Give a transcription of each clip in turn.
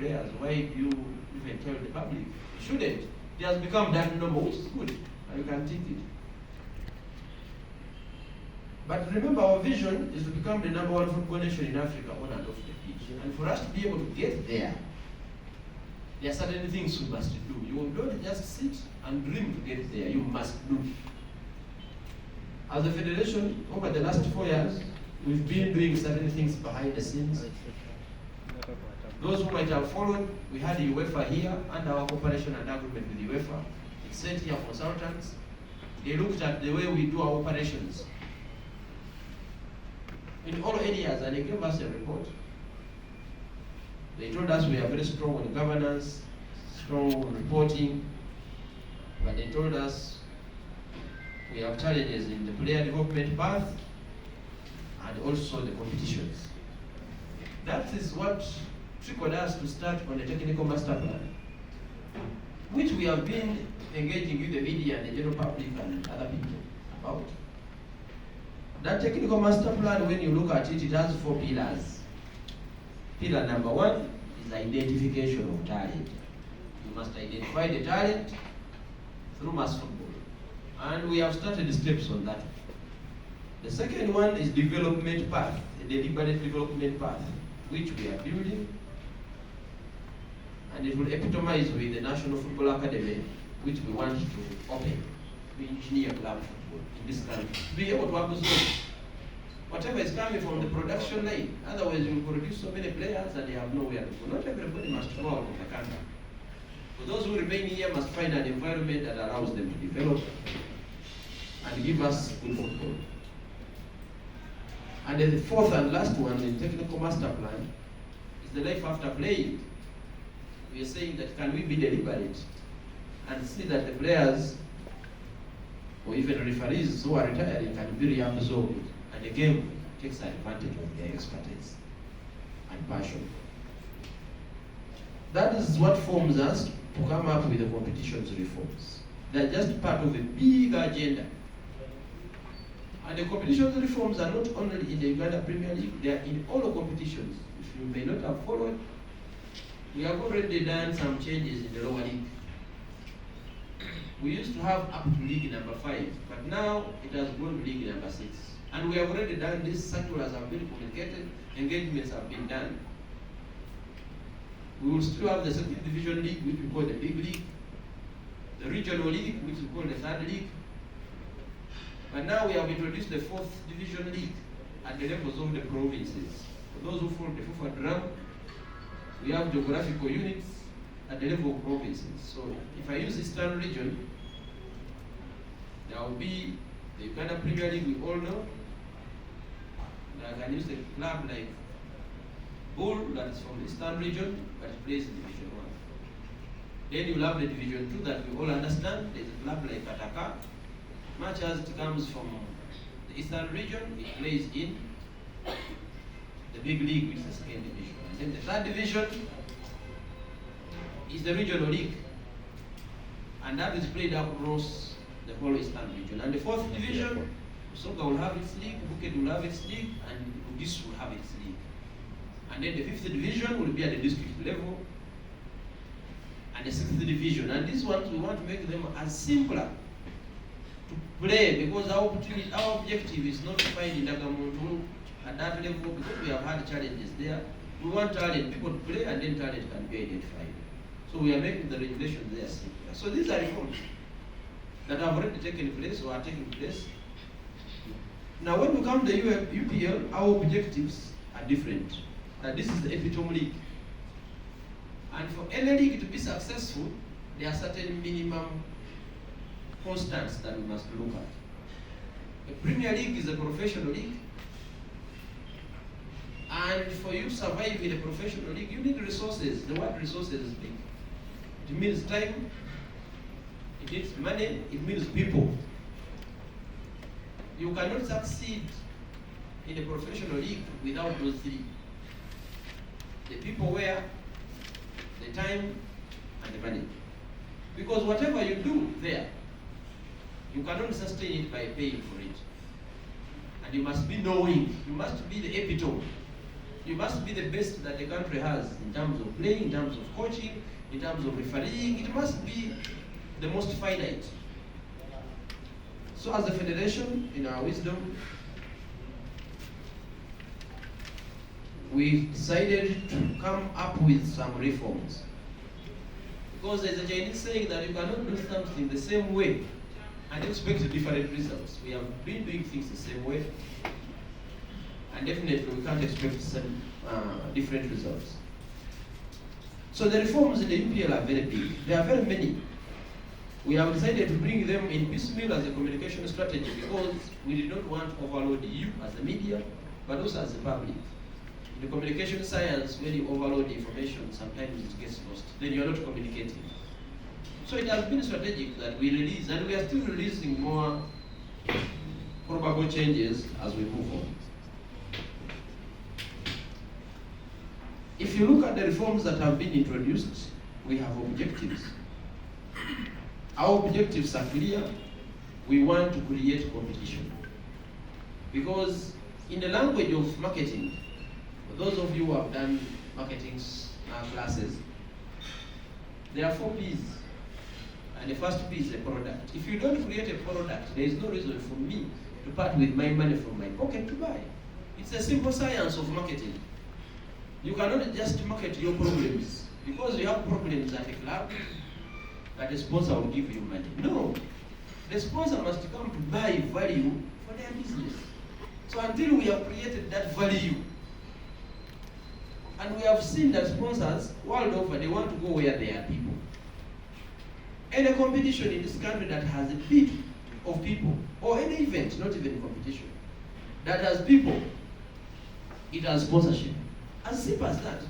players. Why do you even tell the public? You shouldn't. It has become that normal, which is good, and you can take it. But remember, our vision is to become the #1 football nation in Africa on and off the pitch. And for us to be able to get there, there are certain things we must do. You don't just sit and dream to get there. You must do. As a federation, over the last 4 years, we've been doing certain things behind the scenes. Those who might have followed, we had UEFA here, and our cooperation and agreement with UEFA. We sent here consultants. They looked at the way we do our operations in all areas, and they gave us a report. They told us we are very strong on governance, strong on reporting, but they told us we have challenges in the player development path and also the competitions. That is what triggered us to start on a technical master plan, which we have been engaging with the media and the general public and other people about. That technical master plan, when you look at it, it has 4 pillars. Pillar number 1 is identification of talent. You must identify the talent through mass football. And we have started the steps on that. The second one is development path, a deliberate development path, which we are building. And it will epitomize with the National Football Academy, which we want to open to engineer club football in this country. To be able to absorb whatever is coming from the production line. Otherwise, you will produce so many players and they have nowhere to go. Not everybody must go out of the country. For those who remain here must find an environment that allows them to develop and give us good football. And then the fourth and last one, the technical master plan, is the life after playing. We are saying that can we be deliberate and see that the players or even referees who are retiring can be reabsorbed and the game takes advantage of their expertise and passion. That is what forms us to come up with the competitions reforms. They are just part of a big agenda. And the competitions reforms are not only in the Uganda Premier League, they are in all the competitions. If you may not have followed, we have already done some changes in the lower league. We used to have up to league number 5, but now it has gone to league number 6. And we have already done this, circulars have been communicated, engagements have been done. We will still have the second division league, which we call the big league, the regional league, which we call the third league. But now we have introduced the 4th division league at the levels of the provinces. For those who follow the FIFA drum, we have geographical units at the level of provinces. So if I use Eastern region, there will be the Uganda Premier League, we all know. I can use a club like Bull, that is from the Eastern region, but it plays in Division 1. Then you'll have the Division 2 that we all understand. There's a club like Kataka. Much as it comes from the Eastern region, it plays in the big league, which is the second division. And then the third division is the regional league. And that is played across the whole Eastern region. And the 4th division, Soka will have its league, Bukit will have its league, and Bugis will have its league. And then the 5th division will be at the district level, and the 6th division. And these ones, we want to make them as simpler to play, because our objective is not to find Indagamuntu at that level, because we have had challenges there. We want talent, people to play, and then talent can be identified. So we are making the regulations there simpler. So these are reforms that have already taken place or are taking place. Now when we come to the UPL, our objectives are different. This is the epitome league. And for any league to be successful, there are certain minimum constants that we must look at. A Premier League is a professional league. And for you to survive in a professional league, you need resources. The word resources is big. It means time, it needs money, it means people. You cannot succeed in a professional league without those 3. The people where, the time, and the money. Because whatever you do there, you cannot sustain it by paying for it. And you must be knowing, you must be the epitome. You must be the best that the country has in terms of playing, in terms of coaching, in terms of refereeing. It must be the most finite. So as a federation, in our wisdom, we decided to come up with some reforms. Because there's a Chinese saying that you cannot do something the same way and expect different results. We have been doing things the same way, and definitely we can't expect some different results. So the reforms in the UPL are very big. There are very many. We have decided to bring them in piecemeal as a communication strategy because we did not want to overload you as the media, but also as the public. In the communication science, when you overload information, sometimes it gets lost. Then you are not communicating. So it has been strategic that we release, and we are still releasing more probable changes as we move on. If you look at the reforms that have been introduced, we have objectives. Our objectives are clear. We want to create competition. Because in the language of marketing, for those of you who have done marketing classes, there are 4 P's. And the first P is a product. If you don't create a product, there is no reason for me to part with my money from my pocket to buy. It's a simple science of marketing. You cannot just market your problems because you have problems at a club that the sponsor will give you money. No. The sponsor must come to buy value for their business. So until we have created that value, and we have seen that sponsors world over, they want to go where there are people. Any competition in this country that has a bit of people, or any event, not even competition, that has people, it has sponsorship. As simple as that.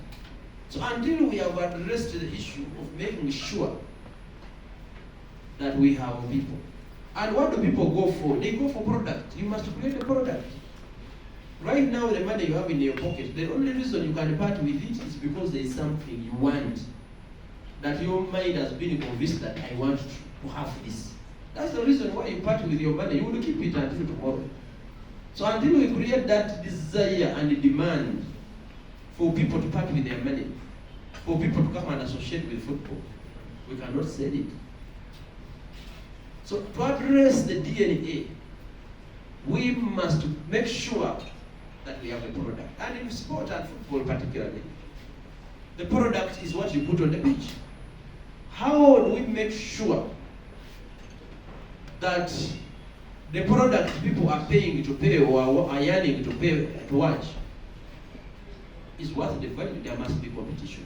So until we have addressed the issue of making sure that we have people. And what do people go for? They go for product. You must create a product. Right now, the money you have in your pocket, the only reason you can part with it is because there is something you want. That your mind has been convinced that I want to have this. That's the reason why you part with your money. You will keep it until tomorrow. So until we create that desire and the demand for people to part with their money, for people to come and associate with football, we cannot sell it. So to address the DNA, we must make sure that we have a product. And in sport and football particularly, the product is what you put on the pitch. How do we make sure that the product people are paying to pay or are yearning to pay to watch is worth the value? There must be competition.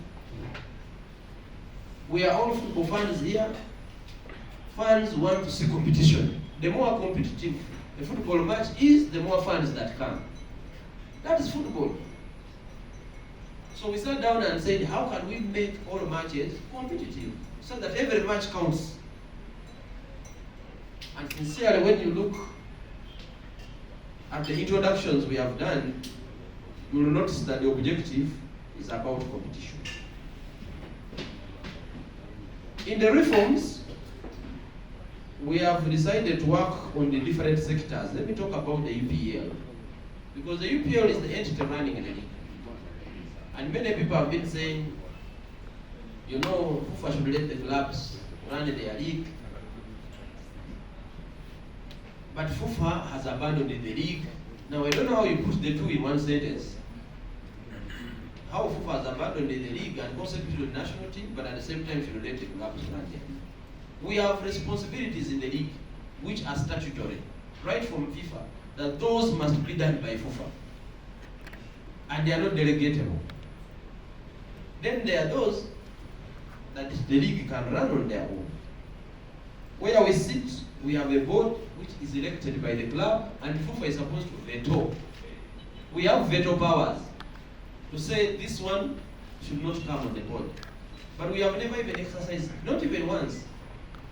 We are all football fans here. Fans want to see competition. The more competitive the football match is, the more fans that come. That is football. So we sat down and said, how can we make all matches competitive so that every match counts? And sincerely, when you look at the introductions we have done, you will notice that the objective is about competition. In the reforms, we have decided to work on the different sectors. Let me talk about the UPL. Because the UPL is the entity running the league. And many people have been saying, you know, FIFA should let the clubs run their league. But FIFA has abandoned the league. Now, I don't know how you put the two in one sentence. How FIFA has abandoned the league and concentrated on the national team, but at the same time should let the clubs run their league. We have responsibilities in the league which are statutory, right from FIFA, that those must be done by FIFA. And they are not delegatable. Then there are those that the league can run on their own. Where we sit, we have a board which is elected by the club, and FIFA is supposed to veto. We have veto powers to say this one should not come on the board. But we have never even exercised, not even once.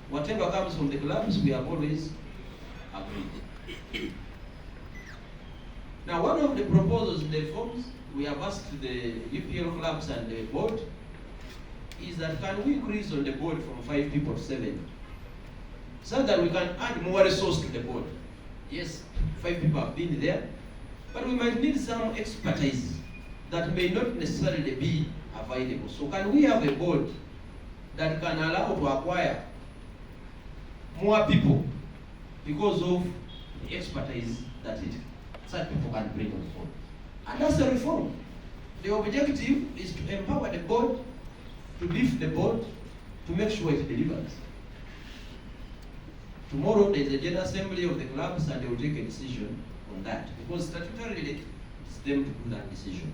Whatever comes from the clubs, we have always agreed. Now, one of the proposals in the reforms, we have asked the UPL clubs and the board, is that can we increase on the board from 5 people to 7? So that we can add more resource to the board. Yes, 5 people have been there, but we might need some expertise that may not necessarily be available. So can we have a board that can allow to acquire more people because of the expertise that such people can bring on board? And that's a reform. The objective is to empower the board, to beef the board, to make sure it delivers. Tomorrow there is a general assembly of the clubs and they will take a decision on that, because statutorily it's them to do that decision.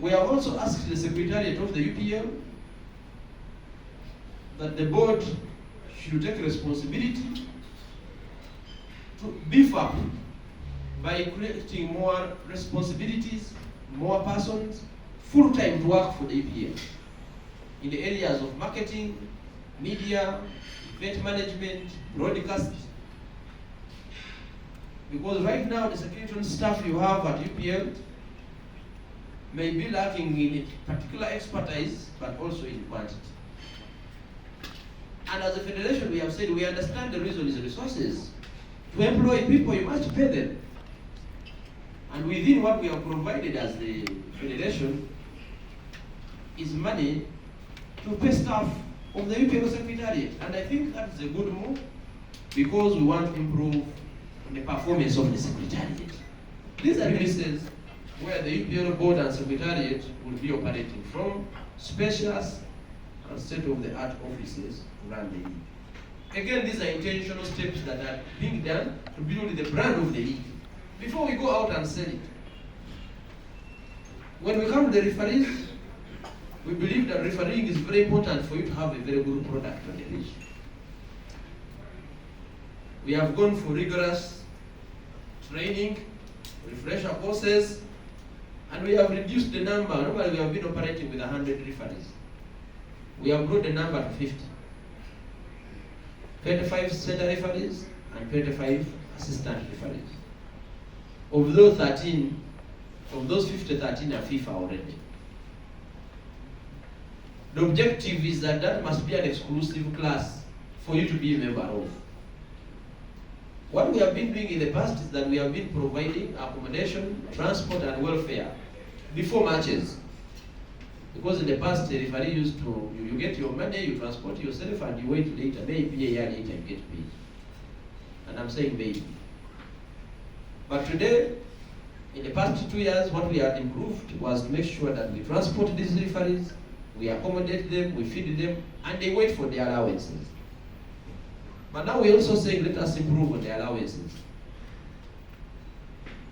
We have also asked the Secretariat of the UPL that the board should take responsibility to beef up by creating more responsibilities, more persons, full-time to work for the UPL in the areas of marketing, media, event management, broadcast. Because right now the security staff you have at UPL may be lacking in particular expertise, but also in quantity. And as a federation, we have said we understand the reason is resources. To employ people, you must pay them. And within what we have provided as the federation is money to pay staff of the UPL Secretariat. And I think that's a good move because we want to improve the performance of the Secretariat. These are places where the UPL board and Secretariat will be operating from, spacious and state-of-the-art offices to run the league. Again, these are intentional steps that are being done to build the brand of the league before we go out and sell it. When we come to the referees, we believe that refereeing is very important for you to have a very good product on the league. We have gone for rigorous training, refresher courses, and we have reduced the number. Normally we have been operating with 100 referees. We have brought the number to 50. 25 center referees and 25 assistant referees. Of those 13, of those 50, 13 are FIFA already. The objective is that that must be an exclusive class for you to be a member of. What we have been doing in the past is that we have been providing accommodation, transport, and welfare before matches. Because in the past, the referee used to, you get your money, you transport yourself, and you wait later, maybe a year later, you get paid. And I'm saying maybe. But today, in the past 2 years, what we have improved was to make sure that we transport these referees, we accommodate them, we feed them, and they wait for their allowances. But now we're also saying, let us improve on the allowances.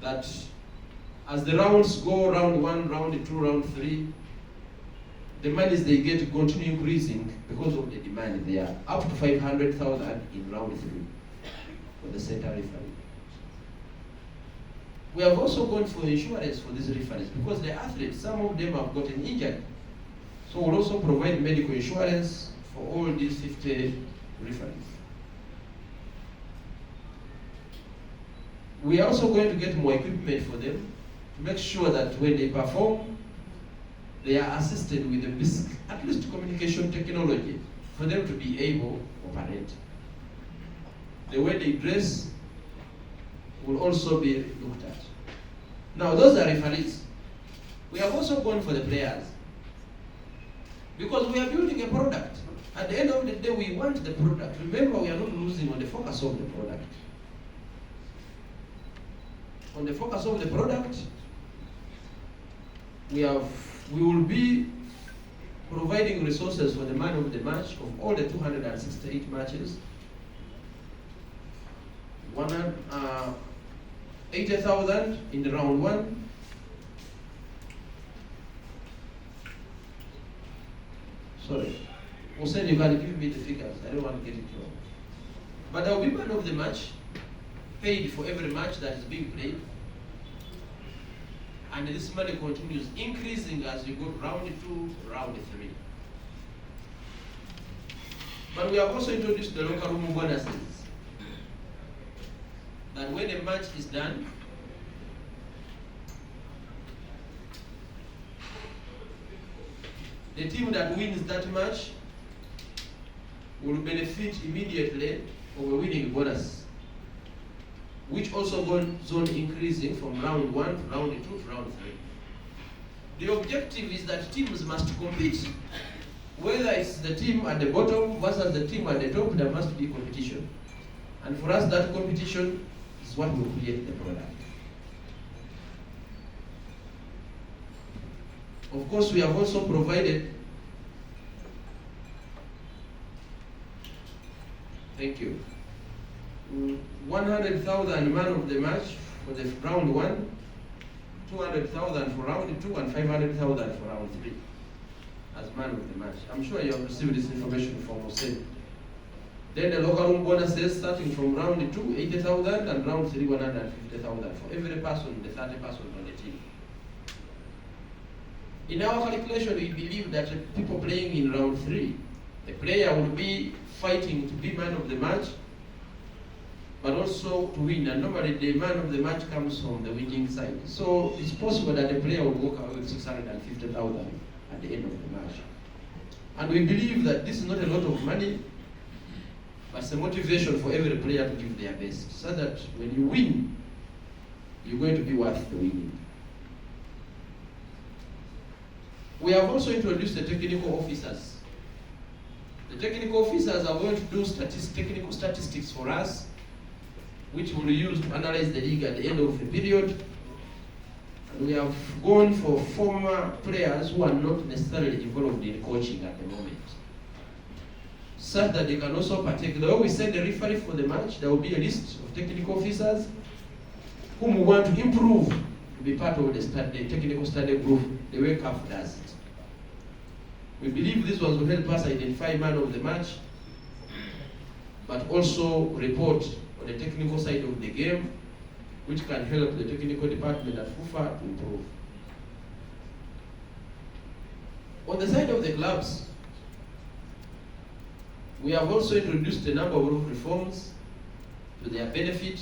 That as the rounds go, round 1, round 2, round 3, the monies they get continue increasing because of the demand. They are up to 500,000 in round 3 for the center referee. We have also gone for insurance for these referees because the athletes, some of them have gotten injured. So we'll also provide medical insurance for all these 50 referees. We are also going to get more equipment for them to make sure that when they perform, they are assisted with the basic, at least communication technology, for them to be able to operate. The way they dress will also be looked at. Now, those are referees. We have also gone for the players because we are building a product. At the end of the day, we want the product. Remember, we are not losing on the focus of the product. On the focus of the product, we will be providing resources for the man of the match of all the 268 matches. 80,000 in the round 1. Sorry. Hussein, you can give me the figures. I don't want to get it wrong. But there will be man of the match paid for every match that is being played. And this money continues increasing as you go round 2, round 3. But we have also introduced the local room bonuses. That when a match is done, the team that wins that match will benefit immediately of a winning bonus. which also goes on increasing from round 1 to round 2 to round 3. The objective is that teams must compete. Whether it's the team at the bottom versus the team at the top, there must be competition. And for us, that competition is what will create the product. Of course, we have also provided, thank you, 100,000 man of the match for the round 1, 200,000 for round 2, and 500,000 for round 3 as man of the match. I'm sure you have received this information from museveni. Then the local room bonuses starting from round 2, 80,000, and round 3, 150,000 for every person, the 30 persons on the team. In our calculation, we believe that people playing in round 3, the player will be fighting to be man of the match, but also to win. And normally the man of the match comes from the winning side. So it's possible that the player will walk away with 650,000 at the end of the match. And we believe that this is not a lot of money, but it's a motivation for every player to give their best, so that when you win, you're going to be worth the winning. We have also introduced the technical officers. The technical officers are going to do technical statistics for us, which we'll use to analyze the league at the end of the period. And we have gone for former players who are not necessarily involved in coaching at the moment, such that they can also partake. The way we send the referee for the match, there will be a list of technical officers whom we want to improve to be part of the technical study group, the way CAF does it. We believe this will help us identify man of the match, but also report on the technical side of the game, which can help the technical department at FUFA to improve. On the side of the clubs, we have also introduced a number of reforms to their benefit.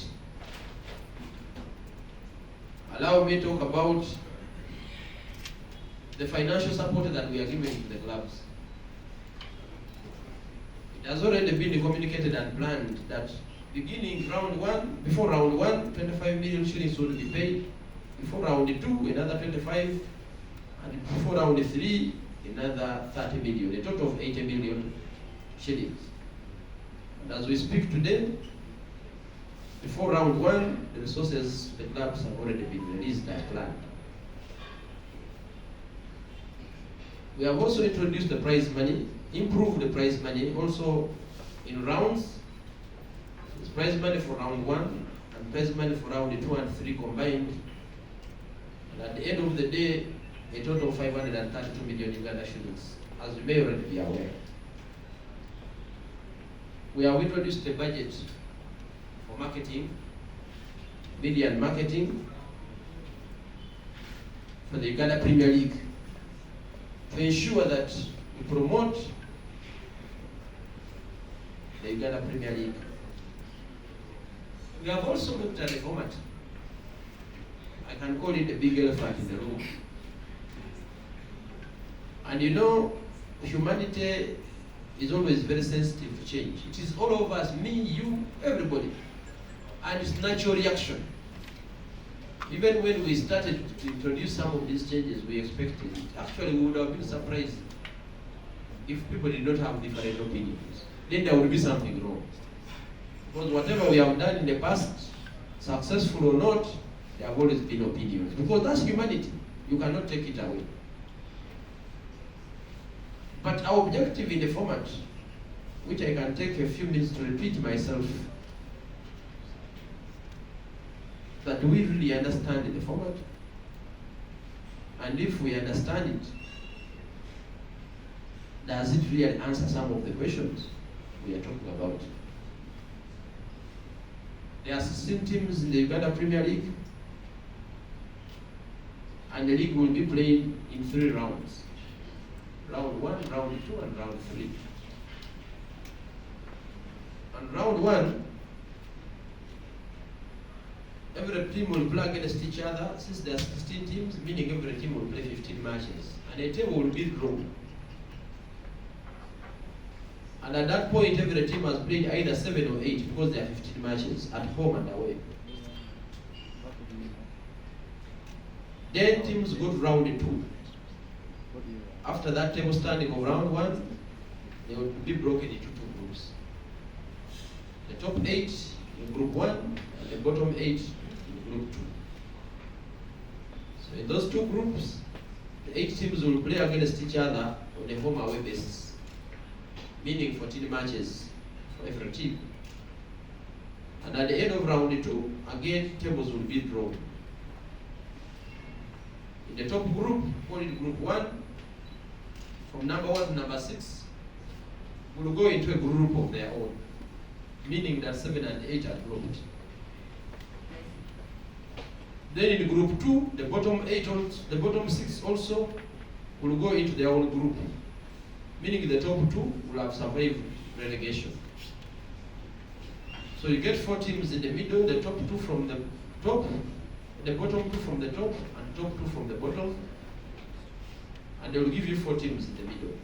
Allow me to talk about the financial support that we are giving to the clubs. It has already been communicated and planned that beginning round 1, before round 1, 25 million shillings will be paid. Before round 2, another 25, and before round 3, another 30 million, a total of 80 million shillings. And as we speak today, before round 1, the resources the clubs have already been released as planned. We have also introduced the prize money, improved the prize money also in rounds. It's prize money for round 1 and prize money for round 2 and 3 combined. And at the end of the day, a total of 532 million Uganda shillings, as you may already be aware. We have introduced a budget for marketing, media and marketing for the Uganda Premier League, to ensure that we promote the Uganda Premier League. We have also looked at the format. I can call it the big elephant in the room. And you know, humanity is always very sensitive to change. It is all of us, me, you, everybody. And it's natural reaction. Even when we started to introduce some of these changes, we expected it. Actually, we would have been surprised if people did not have different opinions. Then there would be something wrong. Because whatever we have done in the past, successful or not, there have always been opinions. Because that's humanity. You cannot take it away. But our objective in the format, which I can take a few minutes to repeat myself, that we really understand the format, and if we understand it, does it really answer some of the questions we are talking about? There are 16 teams in the Uganda Premier League, and the league will be played in 3 rounds. Round 1, round 2, and round 3. And round 1, every team will play against each other. Since there are 16 teams, meaning every team will play 15 matches. And a team will be drawn. And at that point, every team has played either 7 or 8 because there are 15 matches at home and away. Then teams go to round 2. After that table standing of round 1, they will be broken into 2 groups. The top 8 in group 1 and the bottom 8 in group 2. So in those 2 groups, the 8 teams will play against each other on a home away basis, meaning 14 matches for every team. And at the end of round 2, again tables will be drawn. In the top group, called group 1, from number 1 to number 6, will go into a group of their own, meaning that 7 and 8 are grouped. Then in group 2, the bottom 6 also will go into their own group, meaning the top 2 will have survived relegation. So you get 4 teams in the middle, the top 2 from the top, the bottom 2 from the top, and top 2 from the bottom, and they will give you 4 teams in the middle.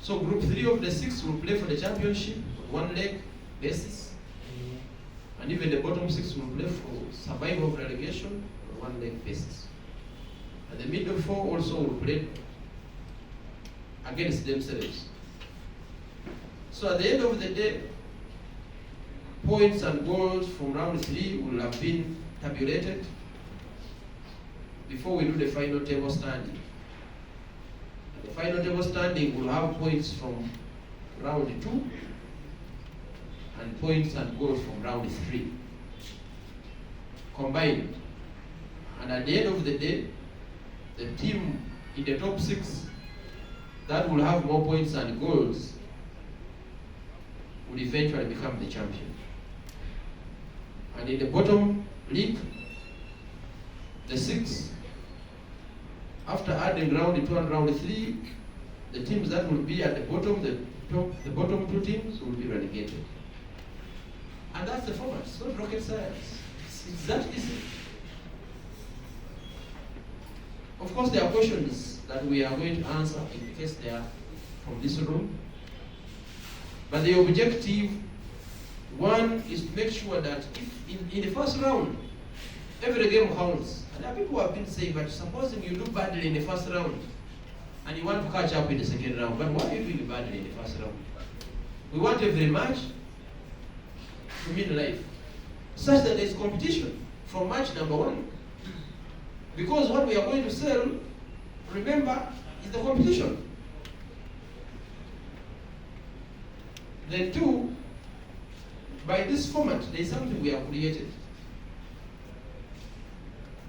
So group 3 of the 6 will play for the championship on 1 leg basis, and even the bottom 6 will play for survival of relegation on 1 leg basis. And the middle 4 also will play against themselves. So at the end of the day, points and goals from round 3 will have been tabulated before we do the final table standing. The final table standing will have points from round 2 and points and goals from round 3 combined. And at the end of the day, the team in the top 6 that will have more points and goals will eventually become the champion. And in the bottom league, the 6, after adding round 2 and round 3, the teams that will be at the bottom, the bottom 2 teams will be relegated. And that's the format. It's not rocket science. It's that easy. Of course, there are questions that we are going to answer in case they are from this room. But the objective, one, is to make sure that if in the first round, every game counts. And there are people who have been saying, but supposing you do badly in the first round and you want to catch up in the second round, but why are you doing badly in the first round? We want every match to mean life, such that there is competition from match number 1. Because what we are going to sell, remember, is the competition. Then 2, by this format, there is something we have created.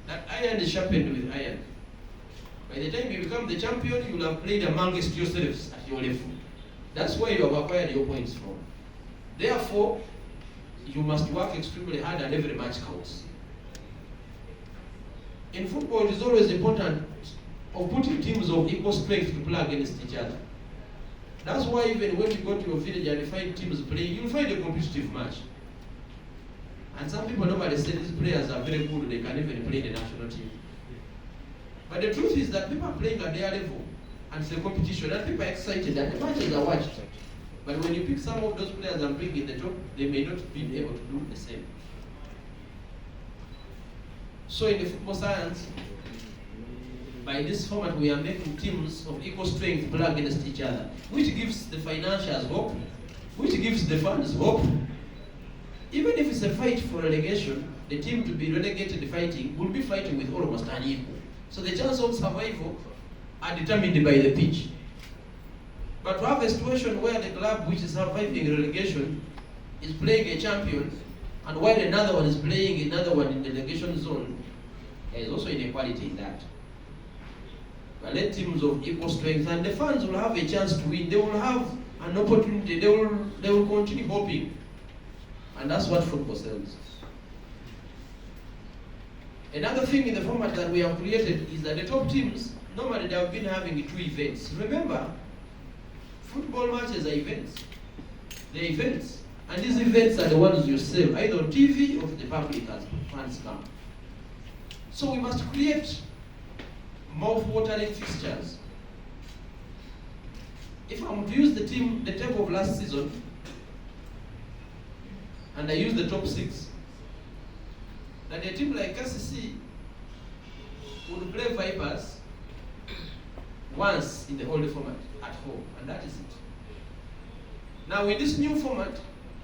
That iron is sharpened with iron. By the time you become the champion, you will have played amongst yourselves at your level. That's where you have acquired your points from. Therefore, you must work extremely hard and every match counts. In football, it is always important of putting teams of equal strength to play against each other. That's why even when you go to your village and you find teams playing, you'll find a competitive match. And some people normally say these players are very good, they can even play in the national team. But the truth is that people are playing at their level, and it's a competition, and people are excited, and the matches are watched. But when you pick some of those players and bring in the top, they may not be able to do the same. So in the football science, by this format, we are making teams of equal strength play against each other, which gives the financials hope, which gives the fans hope. Even if it's a fight for relegation, the team to be relegated fighting will be fighting with almost an equal. So the chance of survival are determined by the pitch. But to have a situation where the club which is surviving relegation is playing a champion, and while another one is playing another one in the relegation zone, there is also inequality in that. But let teams of equal strength, and the fans will have a chance to win. They will have an opportunity. They will continue hoping, and that's what football sells. Another thing in the format that we have created is that the top teams normally they have been having 2 events. Remember, football matches are events. They're events, and these events are the ones you sell either on TV or to the public as fans come. So we must create mouth-watering fixtures. If I'm to use the table of last season, and I use the top 6, that a team like KCC would play Vipers once in the old format at home, and that is it. Now in this new format,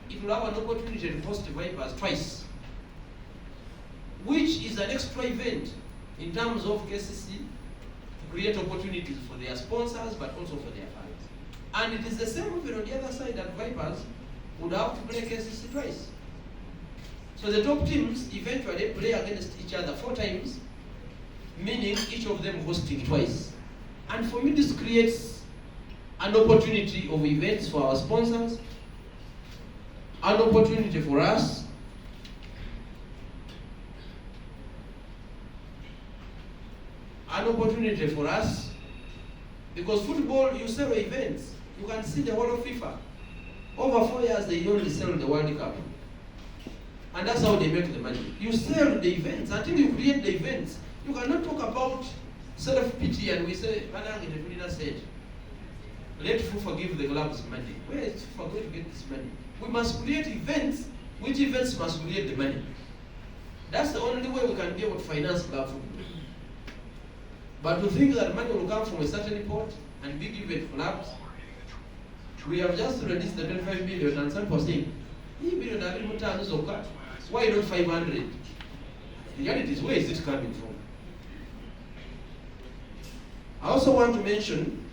it will have an opportunity to host Vipers twice, which is an extra event in terms of KCC to create opportunities for their sponsors but also for their fans. And it is the same even on the other side, that Vipers would have to play KCC twice. So the top teams eventually play against each other 4 times, meaning each of them hosting twice. And for me, this creates an opportunity of events for our sponsors, an opportunity for us, because football, you sell events. You can see the whole of FIFA. Over 4 years, they only sell the World Cup. And that's how they make the money. You sell the events. Until you create the events, you cannot talk about self-pity and we say, said, let FIFA give the clubs money. Where is FIFA going to get this money? We must create events. Which events must create the money? That's the only way we can be able to finance club football. But to think that money will come from a certain pot and be given to clubs, we have just released the 25 million and some saying, why not 500? The reality is, where is it coming from? I also want to mention,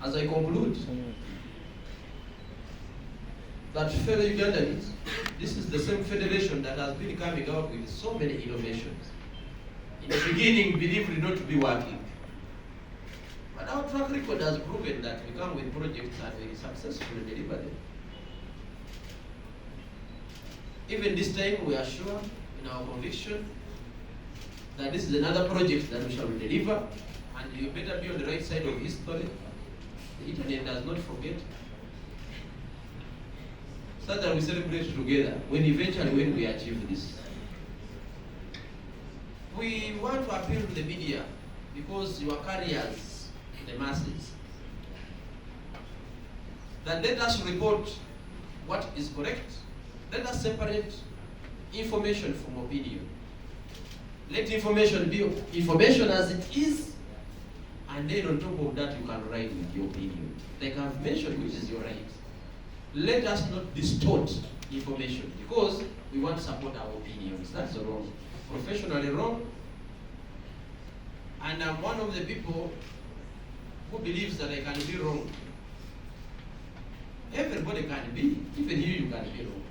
as I conclude, that fellow Ugandans, this is the same federation that has been coming out with so many innovations. In the beginning, believed not to be working. But our track record has proven that we come with projects and we successfully deliver them. Even this time, we are sure in our conviction that this is another project that we shall deliver, and you better be on the right side of history. The internet does not forget. So that we celebrate together when we achieve this. We want to appeal to the media because you are carriers to the masses. That let us report what is correct. Let us separate information from opinion. Let information be information as it is, and then on top of that you can write with your opinion. Like I've mentioned, which is your right. Let us not distort information because we want to support our opinions. That's wrong. Professionally wrong. And I'm one of the people who believes that I can be wrong. Everybody can be, even you can be wrong.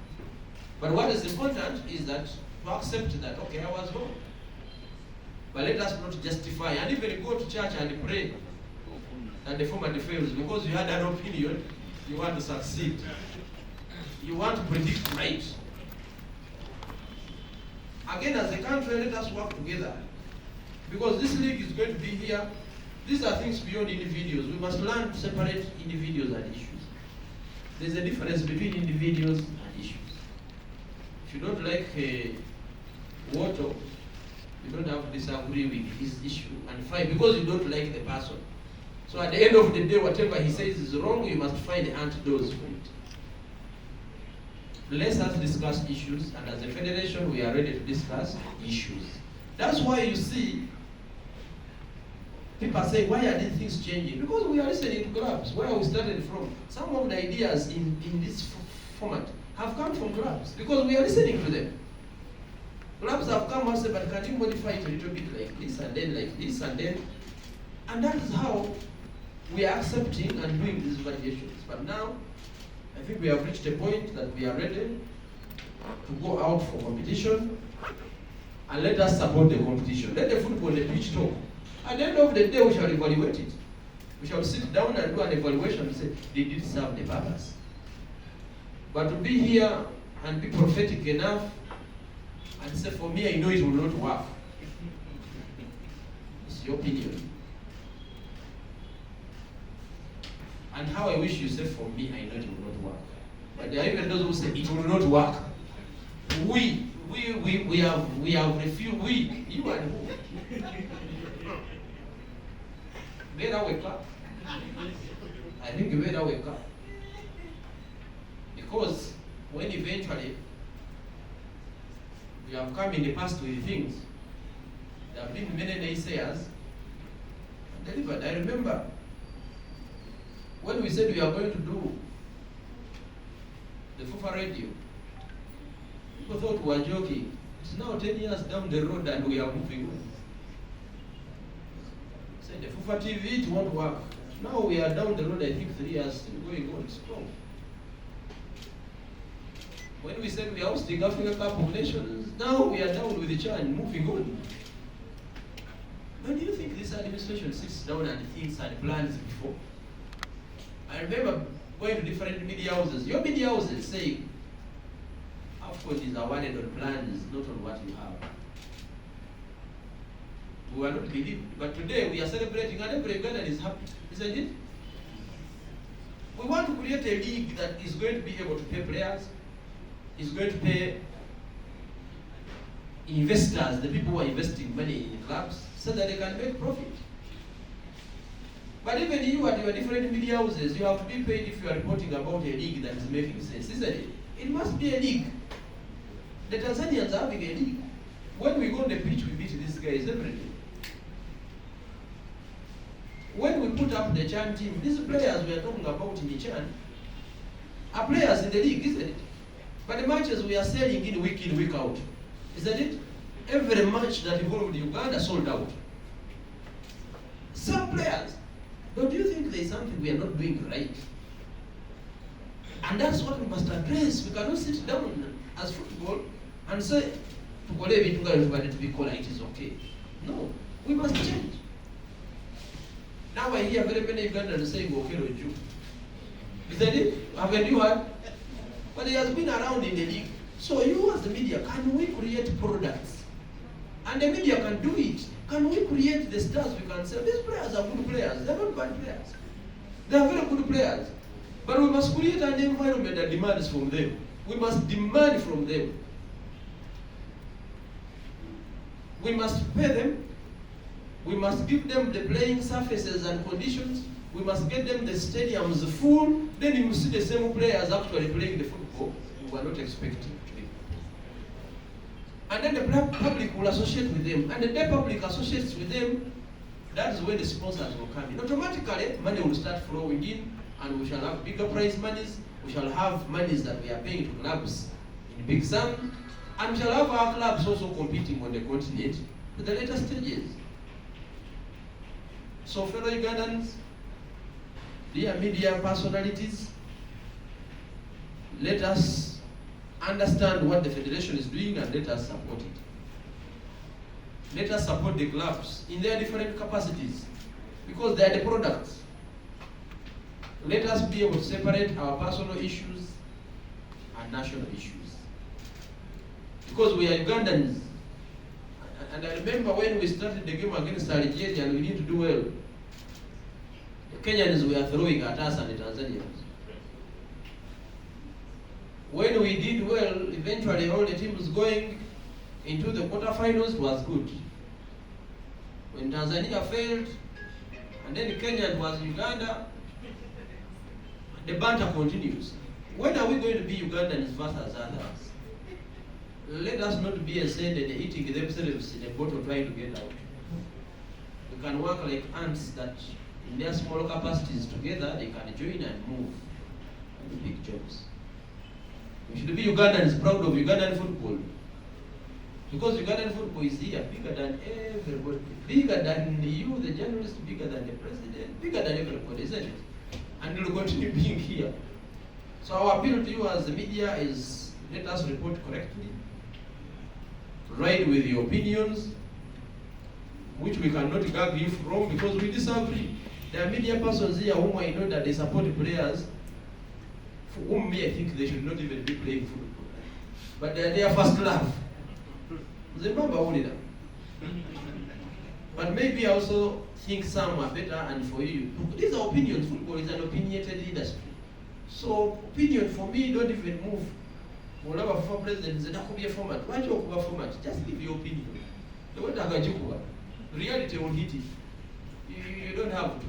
But what is important is that to accept that, okay, I was wrong. But let us not justify and even go to church and pray that the format fails because you had an opinion, you want to succeed. You want to predict right. Again, as a country, let us work together. Because this league is going to be here. These are things beyond individuals. We must learn to separate individuals and issues. There's a difference between individuals and issues. If you don't like water, you don't have to disagree with his issue and fight because you don't like the person. So at the end of the day, whatever he says is wrong, you must find the antidotes for it. Let us discuss issues, and as a federation, we are ready to discuss issues. That's why you see people say, why are these things changing? Because we are listening to clubs, where we started from. Some of the ideas in this format have come from clubs, because we are listening to them. Clubs have come and said, but can you modify it a little bit like this, and then like this, and then? And that is how we are accepting and doing these variations. But now, I think we have reached a point that we are ready to go out for competition, and let us support the competition. Let the football, the pitch talk. At the end of the day, we shall evaluate it. We shall sit down and do an evaluation and say, did it serve the purpose? But to be here and be prophetic enough and say, for me, I know it will not work. It's your opinion. And how I wish you say, for me, I know it will not work. But there are even those who say, it will not work. We have refused, you and who? Better wake up. I think you better wake up. Because when eventually We have come in the past with things. There have been many naysayers and delivered. I remember when we said we are going to do the FUFA radio, people thought we were joking. It's now 10 years down the road and we are moving on. Said the FUFA TV, it won't work. Now we are down the road, I think 3 years, still going on strong. When we said we are hosting Africa Cup of Nations, now we are down with the CHAN, moving on. But do you think this administration sits down and thinks and plans before? I remember going to different media houses. Your media houses saying, AFCON is awarded on plans, not on what you have. We were not believed, but today we are celebrating and every Ugandan is happy, isn't it? We want to create a league that is going to be able to pay players, is going to pay investors, the people who are investing money in clubs, so that they can make profit. But even you at your different media houses, you have to be paid if you are reporting about a league that is making sense, isn't it? It must be a league. The Tanzanians are having a league. When we go on the pitch, we beat these guys every day. When we put up the CHAN team, these players we are talking about in the CHAN are players in the league, isn't it? But the matches we are selling in, week out, isn't it? Every match that involved Uganda sold out. Some players, don't you think there is something we are not doing right? And that's what we must address. We cannot sit down as football and say, to be called, it is okay. No, we must change. Now I hear very many Ugandans saying, okay, you. Isn't it? Haven't you heard? But he has been around in the league. So you as the media, can we create products? And the media can do it. Can we create the stars we can say, these players are good players, they're not bad players. They are very good players. But we must create an environment that demands from them. We must demand from them. We must pay them. We must give them the playing surfaces and conditions. We must get them the stadiums full. Then you will see the same players actually playing the football we were not expecting to be. And then the public will associate with them. And the day public associates with them, that is when the sponsors will come in. Automatically, money will start flowing in, and we shall have bigger prize monies. We shall have monies that we are paying to clubs in big sum. And we shall have our clubs also competing on the continent to the later stages. So fellow Ugandans, dear media personalities, let us understand what the federation is doing and let us support it. Let us support the clubs in their different capacities because they are the products. Let us be able to separate our personal issues and national issues. Because we are Ugandans. And I remember when we started the game against Algeria and we didn't do well, the Kenyans were throwing at us and the Tanzanians. When we did well, eventually all the teams going into the quarterfinals was good. When Tanzania failed, and then Kenya was Uganda, the banter continues. When are we going to be Ugandans versus others? Let us not be ascended eating themselves in a bottle trying to get out. We can work like ants that in their small capacities together they can join and move and do big jobs. We should be Ugandans proud of Ugandan football. Because Ugandan football is here, bigger than everybody. Bigger than you, the journalist, bigger than the president, bigger than everybody, isn't it? And it will continue being here. So our appeal to you as the media is, let us report correctly. Write with your opinions, which we cannot gag you from because we disagree. There are media persons here whom I know that they support players for whom me I think they should not even be playing football. But they are their first love. But maybe I also think some are better and for you. These are opinions. Football is an opinionated industry. So opinion for me don't even move. Whatever for president, there could be a format. Why do you have a format? Just give your opinion. The way reality will hit it. You don't have to.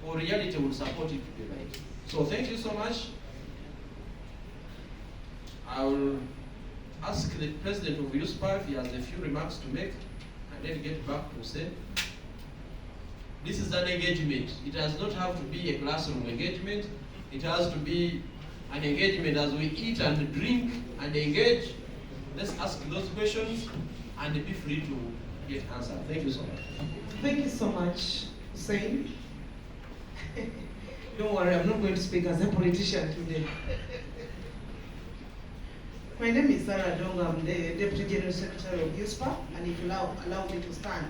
Or reality will support it to be right. So thank you so much. I will ask the president of USPA if he has a few remarks to make, and then get back to say, this is an engagement. It does not have to be a classroom engagement. It has to be an engagement as we eat and drink and engage. Let's ask those questions and be free to get answers. Thank you so much. Thank you so much, Hussein. Don't worry, I'm not going to speak as a politician today. My name is Sarah Dong. I'm the Deputy General Secretary of USPA, and if you allow me to stand.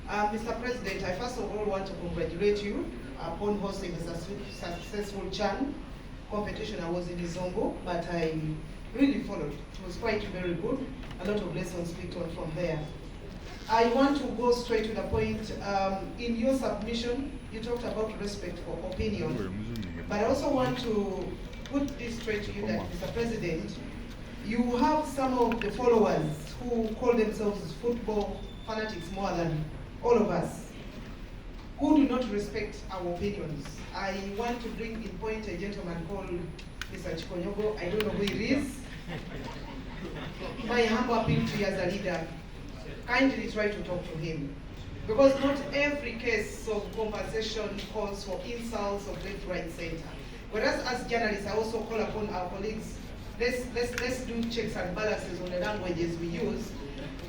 Mr. President, I first of all want to congratulate you upon hosting a successful CHAN competition. I was in Izongo, but I really followed. It was quite very good. A lot of lessons picked on from there. I want to go straight to the point. In your submission, you talked about respect for opinion, but I also want to put this straight to you that, Mr. President, you have some of the followers who call themselves football fanatics more than all of us, who do not respect our opinions. I want to bring in point a gentleman called Mr. Chikonyogo. I don't know who he is. My humble appeal to you as a leader, kindly try to talk to him. Because not every case of conversation calls for insults of left, right, center. Whereas as journalists, I also call upon our colleagues, let's do checks and balances on the languages we use.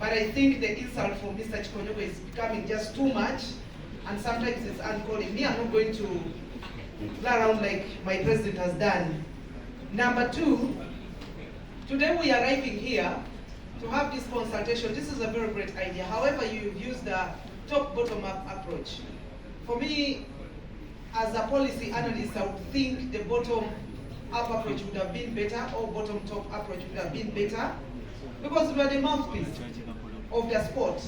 But I think the insult from Mr. Chikonyogo is becoming just too much, and sometimes it's uncalling. Me, I'm not going to go around like my president has done. Number two, today we are arriving here to have this consultation. This is a very great idea. However, you've used the top-bottom-up approach. For me, as a policy analyst, I would think the bottom-up approach would have been better, or bottom-top approach would have been better, because we are the mouthpiece of the sport.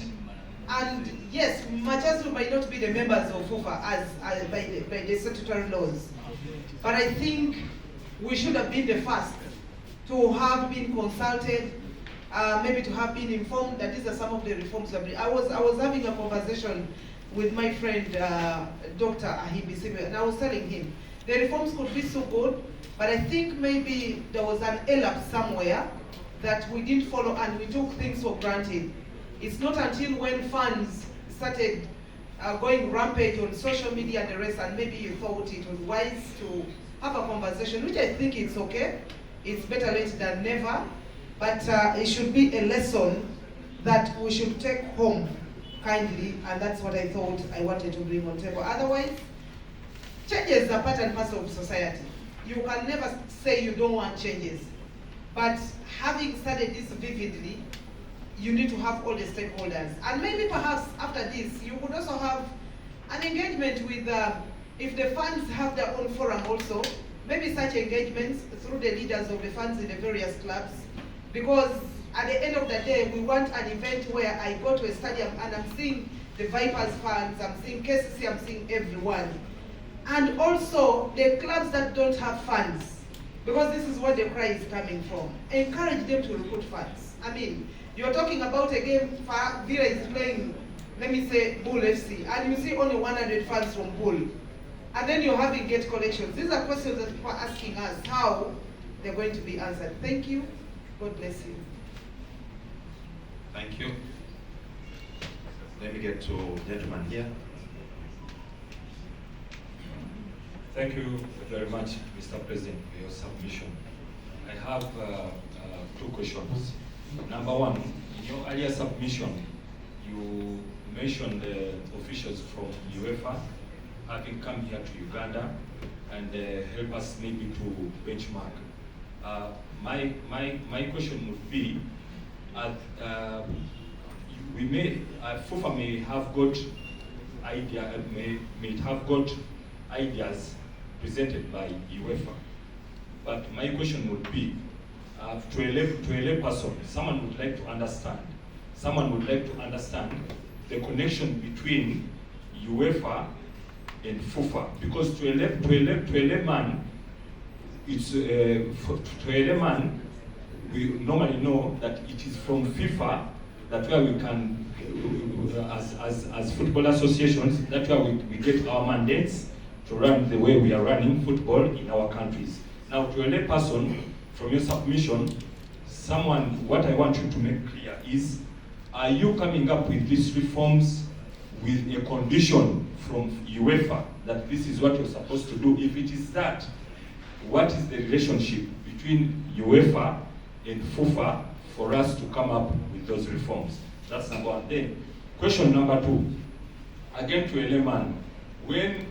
And yes, much as we might not be the members of FUFA as by the statutory laws, but I think we should have been the first to have been consulted, maybe to have been informed that these are some of the reforms. I was having a conversation with my friend, Dr. Ahibisibe, and I was telling him, the reforms could be so good, but I think maybe there was an elapse somewhere that we didn't follow and we took things for granted. It's not until when fans started going rampage on social media and the rest, and maybe you thought it was wise to have a conversation, which I think it's okay. It's better late than never, but it should be a lesson that we should take home kindly, and that's what I thought I wanted to bring on the table. Otherwise, changes are part and parcel of society. You can never say you don't want changes. But having studied this vividly, you need to have all the stakeholders. And maybe perhaps after this, you could also have an engagement with, if the fans have their own forum also, maybe such engagements through the leaders of the fans in the various clubs. Because at the end of the day, we want an event where I go to a stadium and I'm seeing the Vipers fans, I'm seeing KCC, I'm seeing everyone. And also the clubs that don't have fans, because this is where the cry is coming from. Encourage them to recruit fans. I mean, you're talking about a game, Villa is playing, let me say, Bull FC, and you see only 100 fans from Bull. And then you're having gate collections. These are questions that people are asking us, how they're going to be answered. Thank you. God bless you. Thank you. Let me get to gentleman here. Thank you very much, Mr. President, for your submission. I have two questions. Number one, in your earlier submission, you mentioned the officials from UEFA having come here to Uganda and help us maybe to benchmark. My question would be, FUFA may have got ideas presented by UEFA. But my question would be, to a lay person, someone would like to understand the connection between UEFA and FUFA, because to a layman, we normally know that it is from FIFA that where we can, as football associations, that's where we get our mandates to run the way we are running football in our countries. Now, to a lay person, from your submission, what I want you to make clear is, are you coming up with these reforms with a condition from UEFA that this is what you're supposed to do? If it is that, what is the relationship between UEFA and FIFA for us to come up with those reforms? That's number one. Then, question number two, again to a layman, when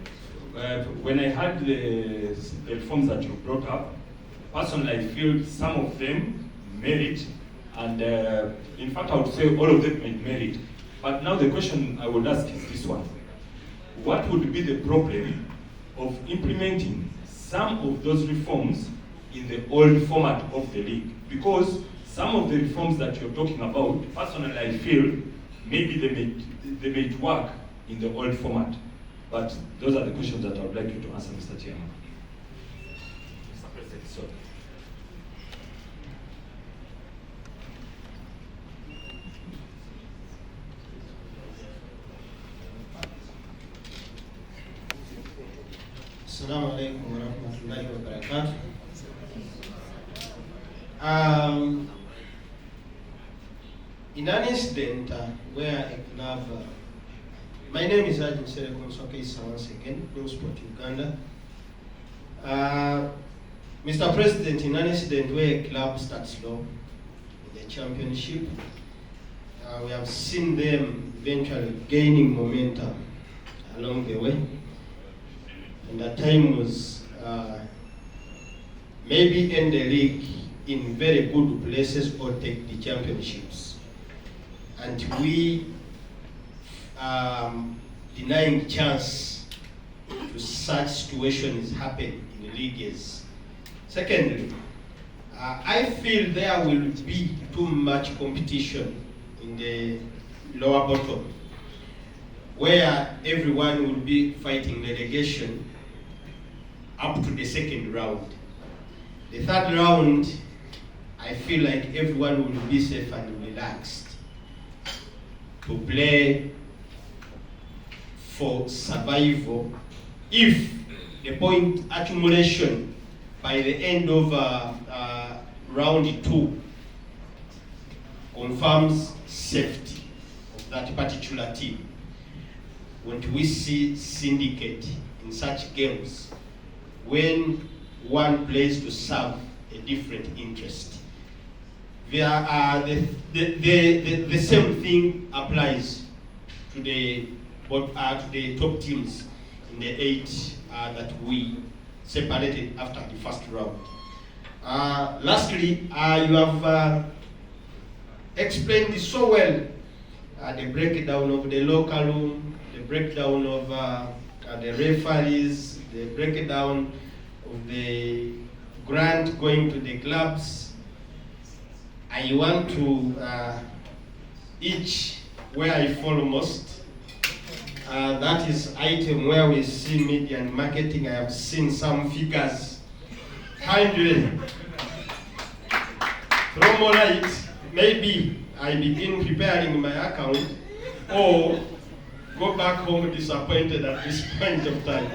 I had the reforms that you brought up, personally I feel some of them merit, and in fact I would say all of them merit. But now the question I would ask is this one. What would be the problem of implementing some of those reforms in the old format of the league? Because some of the reforms that you're talking about, personally I feel maybe they may work in the old format. But those are the questions that I would like you to answer, Mr. Chairman. Mr. President, sorry. Assalamu alaikum wa rahmatullahi wa barakatuh. In an incident where a club, my name is Incentivizing once again, Sport Uganda. Mr. President, in an incident where a club starts low in the championship, we have seen them eventually gaining momentum along the way. And at times, maybe end the league in very good places or take the championships. And we denying chance to such situations happen in the leagues. Secondly, I feel there will be too much competition in the lower bottom, where everyone will be fighting relegation up to the second round. The third round, I feel like everyone will be safe and relaxed to play for survival if the point accumulation by the end of round 2 confirms safety of that particular team. When we see syndicate in such games, when one plays to serve a different interest, the same thing applies to the top teams in the 8 that we separated after the first round. Lastly, you have explained so well the breakdown of the locker room, the breakdown of the referees, the breakdown of the grant going to the clubs. I want to each where I follow most. That is item where we see media and marketing. I have seen some figures. Kindly throw more light. Maybe I begin preparing my account or go back home disappointed at this point of time.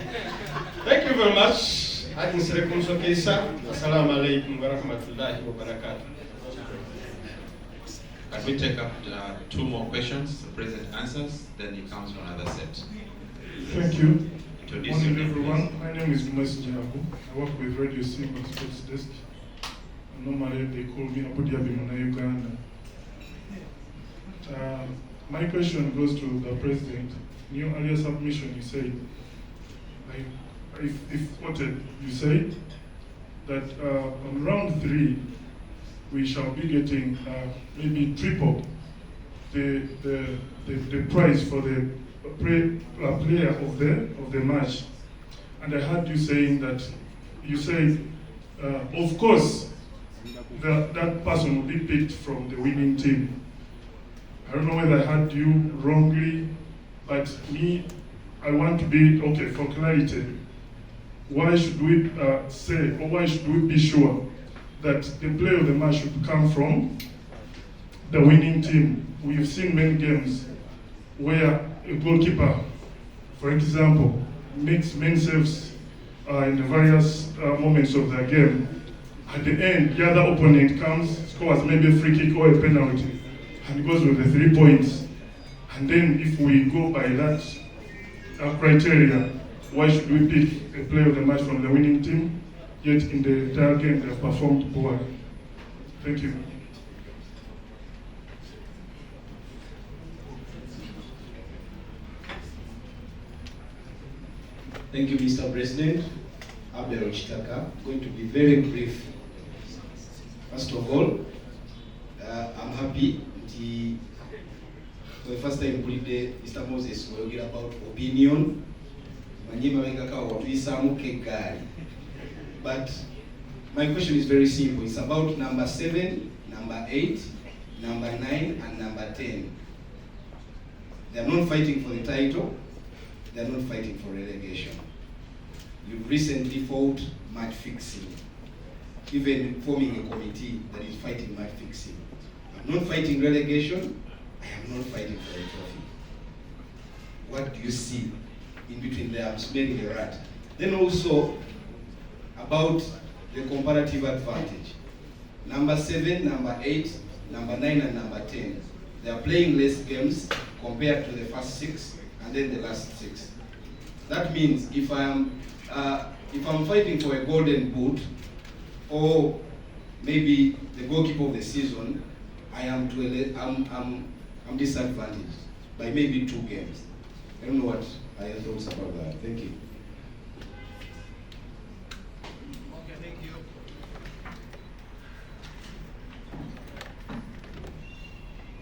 Thank you very much. Assalamu alaikum wa rahmatullahi wa barakatuh. Can we take up 2 more questions? The President answers, then he comes for another set. Thank you. Introduce Morning, yourself, everyone. please. My name is Gumesi Jabu. I work with Radio Simba Sports Desk. Normally they call me Abu Dhabi Muna Uganda. My question goes to the President. In your earlier submission, you said, if quoted, you said that on round 3, we shall be getting maybe triple the prize for the player of the match. And I heard you saying that you said, of course, that person will be picked from the winning team. I don't know whether I heard you wrongly, but me, I want to be, okay, for clarity, why should we say, or why should we be sure that the player of the match should come from the winning team? We've seen many games where a goalkeeper, for example, makes many saves in the various moments of the game. At the end, the other opponent comes, scores maybe a free kick or a penalty, and goes with the 3 points. And then if we go by that criteria, why should we pick a player of the match from the winning team, yet in the entire game they have performed poorly? Thank you. Thank you, Mr. President. Abdel Chitaka. Going to be very brief. First of all, I'm happy for the first time Mr. Moses will about opinion. But my question is very simple. It's about number 7, number 8, number 9, and number 10. They are not fighting for the title. They are not fighting for relegation. You've recently fought match fixing, even forming a committee that is fighting match fixing. I'm not fighting relegation. I am not fighting for a trophy. What do you see in between there? I'm smelling a rat. Then also about the comparative advantage. Number 7, number 8, number 9, and number 10. They are playing less games compared to the first 6 and then the last 6. That means if I'm fighting for a golden boot or maybe the goalkeeper of the season, I'm disadvantaged by maybe 2 games. I don't know what are your thoughts about that. Thank you. Okay, thank you.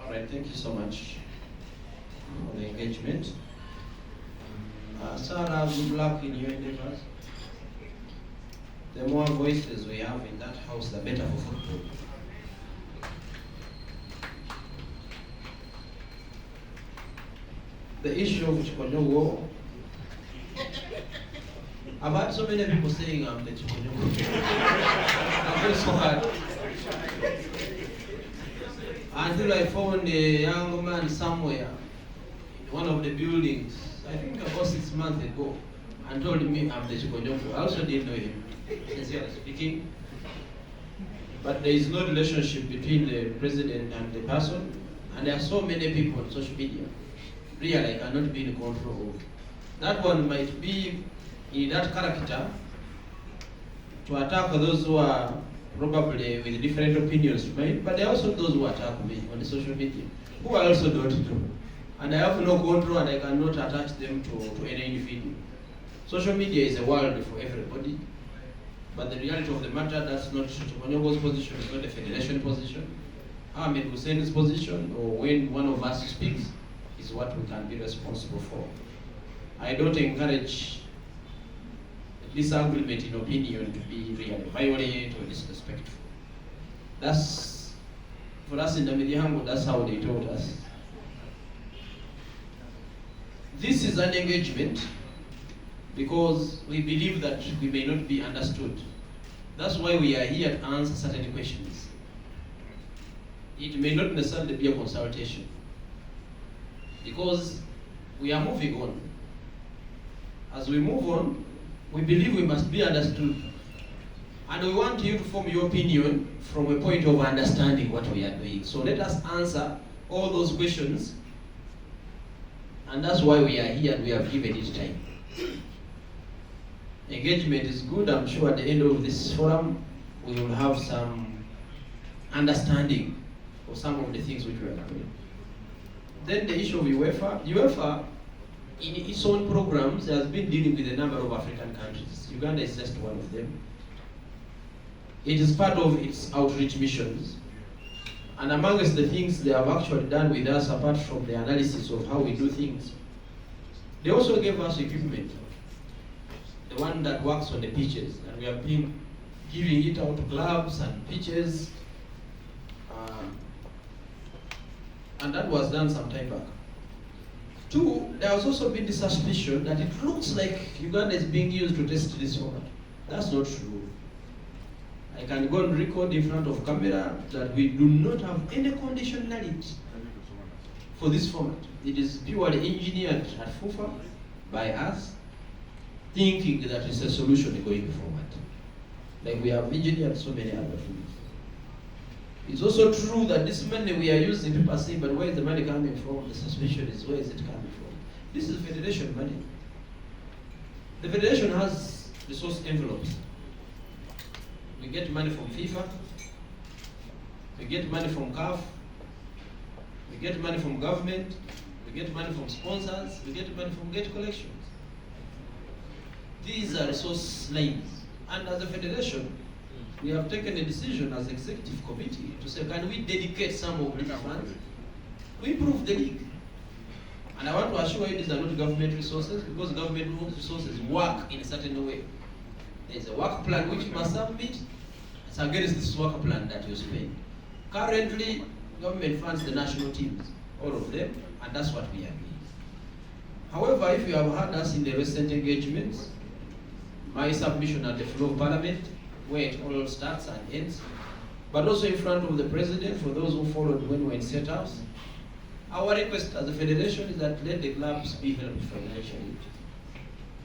All right, thank you so much for the engagement. Sarah, good luck in your endeavors. The more voices we have in that house, the better for football. The issue of Chikonyogo, I've had so many people saying I'm the Chikonyogo. I feel so hard. Until I found a young man somewhere in one of the buildings, I think about 6 months ago, and told me I'm the Chikonyogo. I also didn't know him, sincerely speaking. But there is no relationship between the president and the person, and there are so many people on social media. Really, I cannot be in control of. That one might be in that character to attack those who are probably with different opinions to mine, but there are also those who attack me on the social media, who I also don't know. And I have no control and I cannot attach them to any individual. Social media is a world for everybody, but the reality of the matter, that's not Chikonyogo's position, it's not the federation position. Ahmed Hussein's position, or when one of us speaks, is what we can be responsible for. I don't encourage disagreement in opinion to be really violent or disrespectful. That's, for us in the Medihango, that's how they taught us. This is an engagement because we believe that we may not be understood. That's why we are here to answer certain questions. It may not necessarily be a consultation, because we are moving on. As we move on, we believe we must be understood. And we want you to form your opinion from a point of understanding what we are doing. So let us answer all those questions. And that's why we are here and we have given it time. Engagement is good. I'm sure at the end of this forum, we will have some understanding of some of the things which we are doing. Then the issue of UEFA. UEFA, in its own programs, has been dealing with a number of African countries. Uganda is just one of them. It is part of its outreach missions. And amongst the things they have actually done with us, apart from the analysis of how we do things, they also gave us equipment. The one that works on the pitches. And we have been giving it out to clubs and pitches. And that was done some time back. 2, there has also been the suspicion that it looks like Uganda is being used to test this format. That's not true. I can go and record in front of camera that we do not have any conditionality for this format. It is purely engineered at FUFA by us, thinking that it's a solution going forward. like we have engineered and so many other things. It's also true that this money we are using, people are saying, but where is the money coming from? The suspicion is, where is it coming from? This is federation money. The federation has resource envelopes. We get money from FIFA, we get money from CAF, we get money from government, we get money from sponsors, we get money from gate collections. These are resource lines. And as a federation, we have taken a decision as executive committee to say, can we dedicate some of these funds to improve the league? And I want to assure you these are not government resources, because government resources work in a certain way. There's a work plan which you must submit. It's against this work plan that you spend. Currently, government funds the national teams, all of them, and that's what we are doing. However, if you have heard us in the recent engagements, my submission at the floor of Parliament, where it all starts and ends, but also in front of the President, for those who followed when we were in State House, our request as a federation is that let the clubs be helped financially.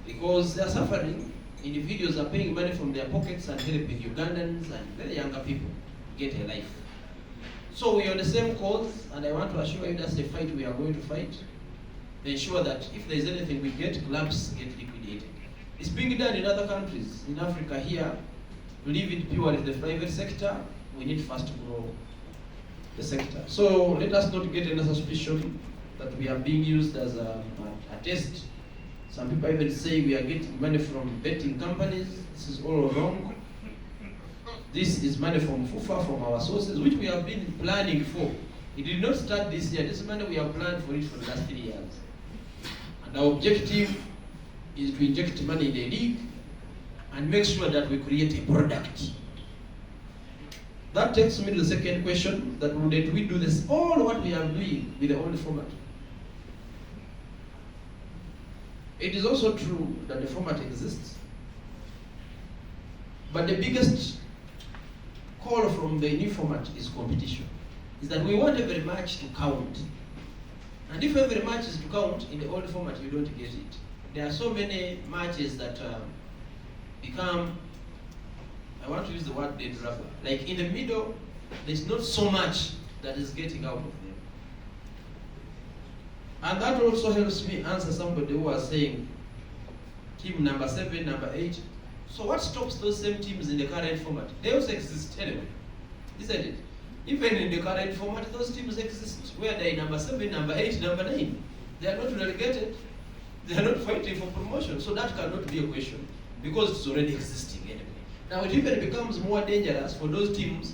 Because they are suffering, individuals are paying money from their pockets and helping Ugandans and very younger people get a life. So we are on the same cause, and I want to assure you that's a fight we are going to fight. Ensure that if there is anything we get, clubs get liquidated. It's being done in other countries. In Africa here, to leave it purely the private sector, we need first to grow the sector. So let us not get any suspicion that we are being used as a test. Some people even say we are getting money from betting companies. This is all wrong. This is money from FUFA, from our sources, which we have been planning for. It did not start this year. This money we have planned for it for the last 3 years. And our objective is to inject money in the league and make sure that we create a product. That takes me to the second question, that we do this, all what we are doing with the old format. It is also true that the format exists. But the biggest call from the new format is competition. Is that we want every match to count. And if every match is to count in the old format, you don't get it. There are so many matches that become, I want to use the word dead rubber. Like in the middle, there's not so much that is getting out of them. And that also helps me answer somebody who was saying, team number 7, number 8. So what stops those same teams in the current format? They also exist anyway, isn't it? Even in the current format, those teams exist, where they are number 7, number 8, number 9. They are not relegated. They are not fighting for promotion. So that cannot be a question, because it's already existing anyway. Now it even becomes more dangerous for those teams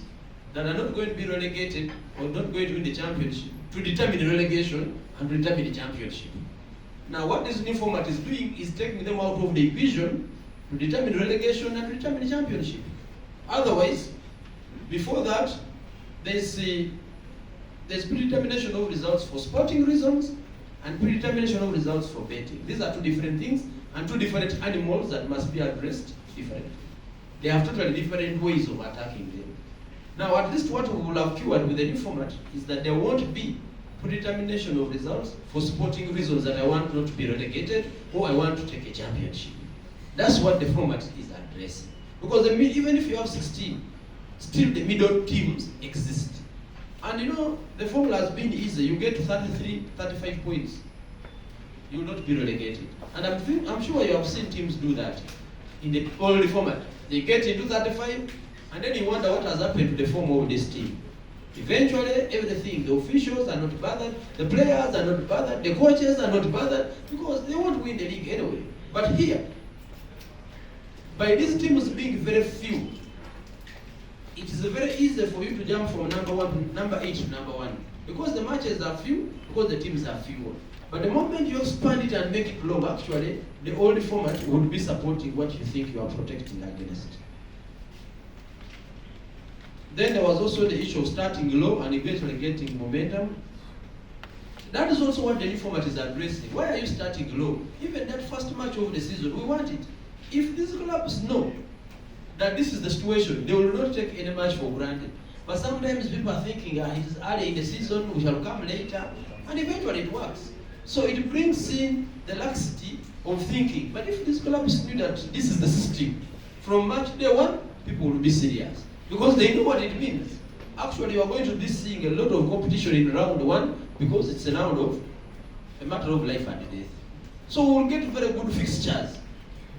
that are not going to be relegated or not going to win the championship to determine the relegation and to determine the championship. Now what this new format is doing is taking them out of the equation to determine relegation and to determine the championship. Otherwise, before that, there's predetermination of results for sporting reasons and predetermination of results for betting. These are two different things and two different animals that must be addressed differently. They have totally different ways of attacking them. Now, at least what we will have cured with the new format is that there won't be predetermination of results for sporting reasons, that I want not to be relegated or I want to take a championship. That's what the format is addressing. Because even if you have 16, still the middle teams exist. And you know, the formula has been easy. You get to 33, 35 points, you will not be relegated. And I'm sure you have seen teams do that in the old format. They get into 35, and then you wonder what has happened to the form of this team. Eventually, everything, the officials are not bothered, the players are not bothered, the coaches are not bothered, because they won't win the league anyway. But here, by these teams being very few, it is very easy for you to jump from number 8 to number 1. Because the matches are few, because the teams are fewer. But the moment you expand it and make it long, actually, the old format would be supporting what you think you are protecting against. Then there was also the issue of starting low and eventually getting momentum. That is also what the new format is addressing. Why are you starting low? Even that first match of the season, we want it. If these clubs know that this is the situation, they will not take any match for granted. But sometimes people are thinking, it is early in the season, we shall come later, and eventually it works. So it brings in the laxity of thinking. But if these clubs knew that this is the system, from match day 1 people will be serious. Because they know what it means. Actually, you are going to be seeing a lot of competition in round one because it's a round of a matter of life and death. So we'll get very good fixtures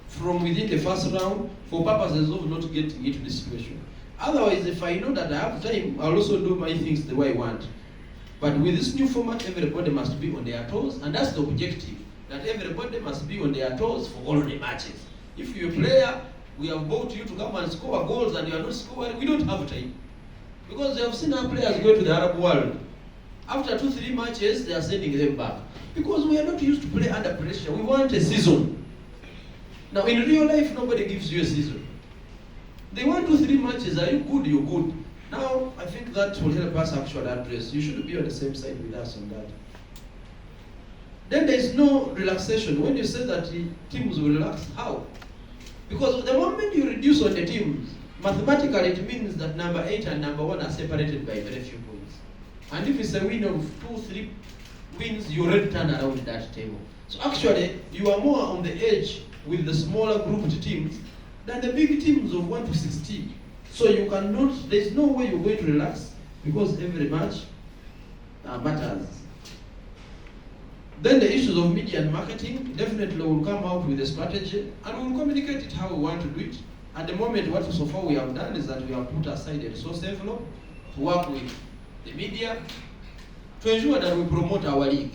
from within the first round for purposes of not getting into this situation. Otherwise, if I know that I have time, I'll also do my things the way I want. But with this new format, everybody must be on their toes, and that's the objective, that everybody must be on their toes for all the matches. If you're a player, we have bought you to come and score goals and you are not scoring, we don't have time. Because we have seen our players go to the Arab world. After 2-3 matches, they are sending them back. Because we are not used to play under pressure. We want a season. Now, in real life, nobody gives you a season. They want 2-3 matches. Are you good? You're good. Now, I think that will help us actually address. You should be on the same side with us on that. Then there is no relaxation. When you say that the teams will relax, how? Because the moment you reduce on the teams, mathematically it means that number 8 and number 1 are separated by very few points. And if it's a win of 2-3 wins, you already turn around that table. So actually, you are more on the edge with the smaller grouped teams than the big teams of 1 to 16. So you cannot, there's no way you're going to relax because every match matters. Then the issues of media and marketing, definitely will come out with a strategy and we'll communicate it how we want to do it. At the moment, what so far we have done is that we have put aside a resource envelope to work with the media to ensure that we promote our league.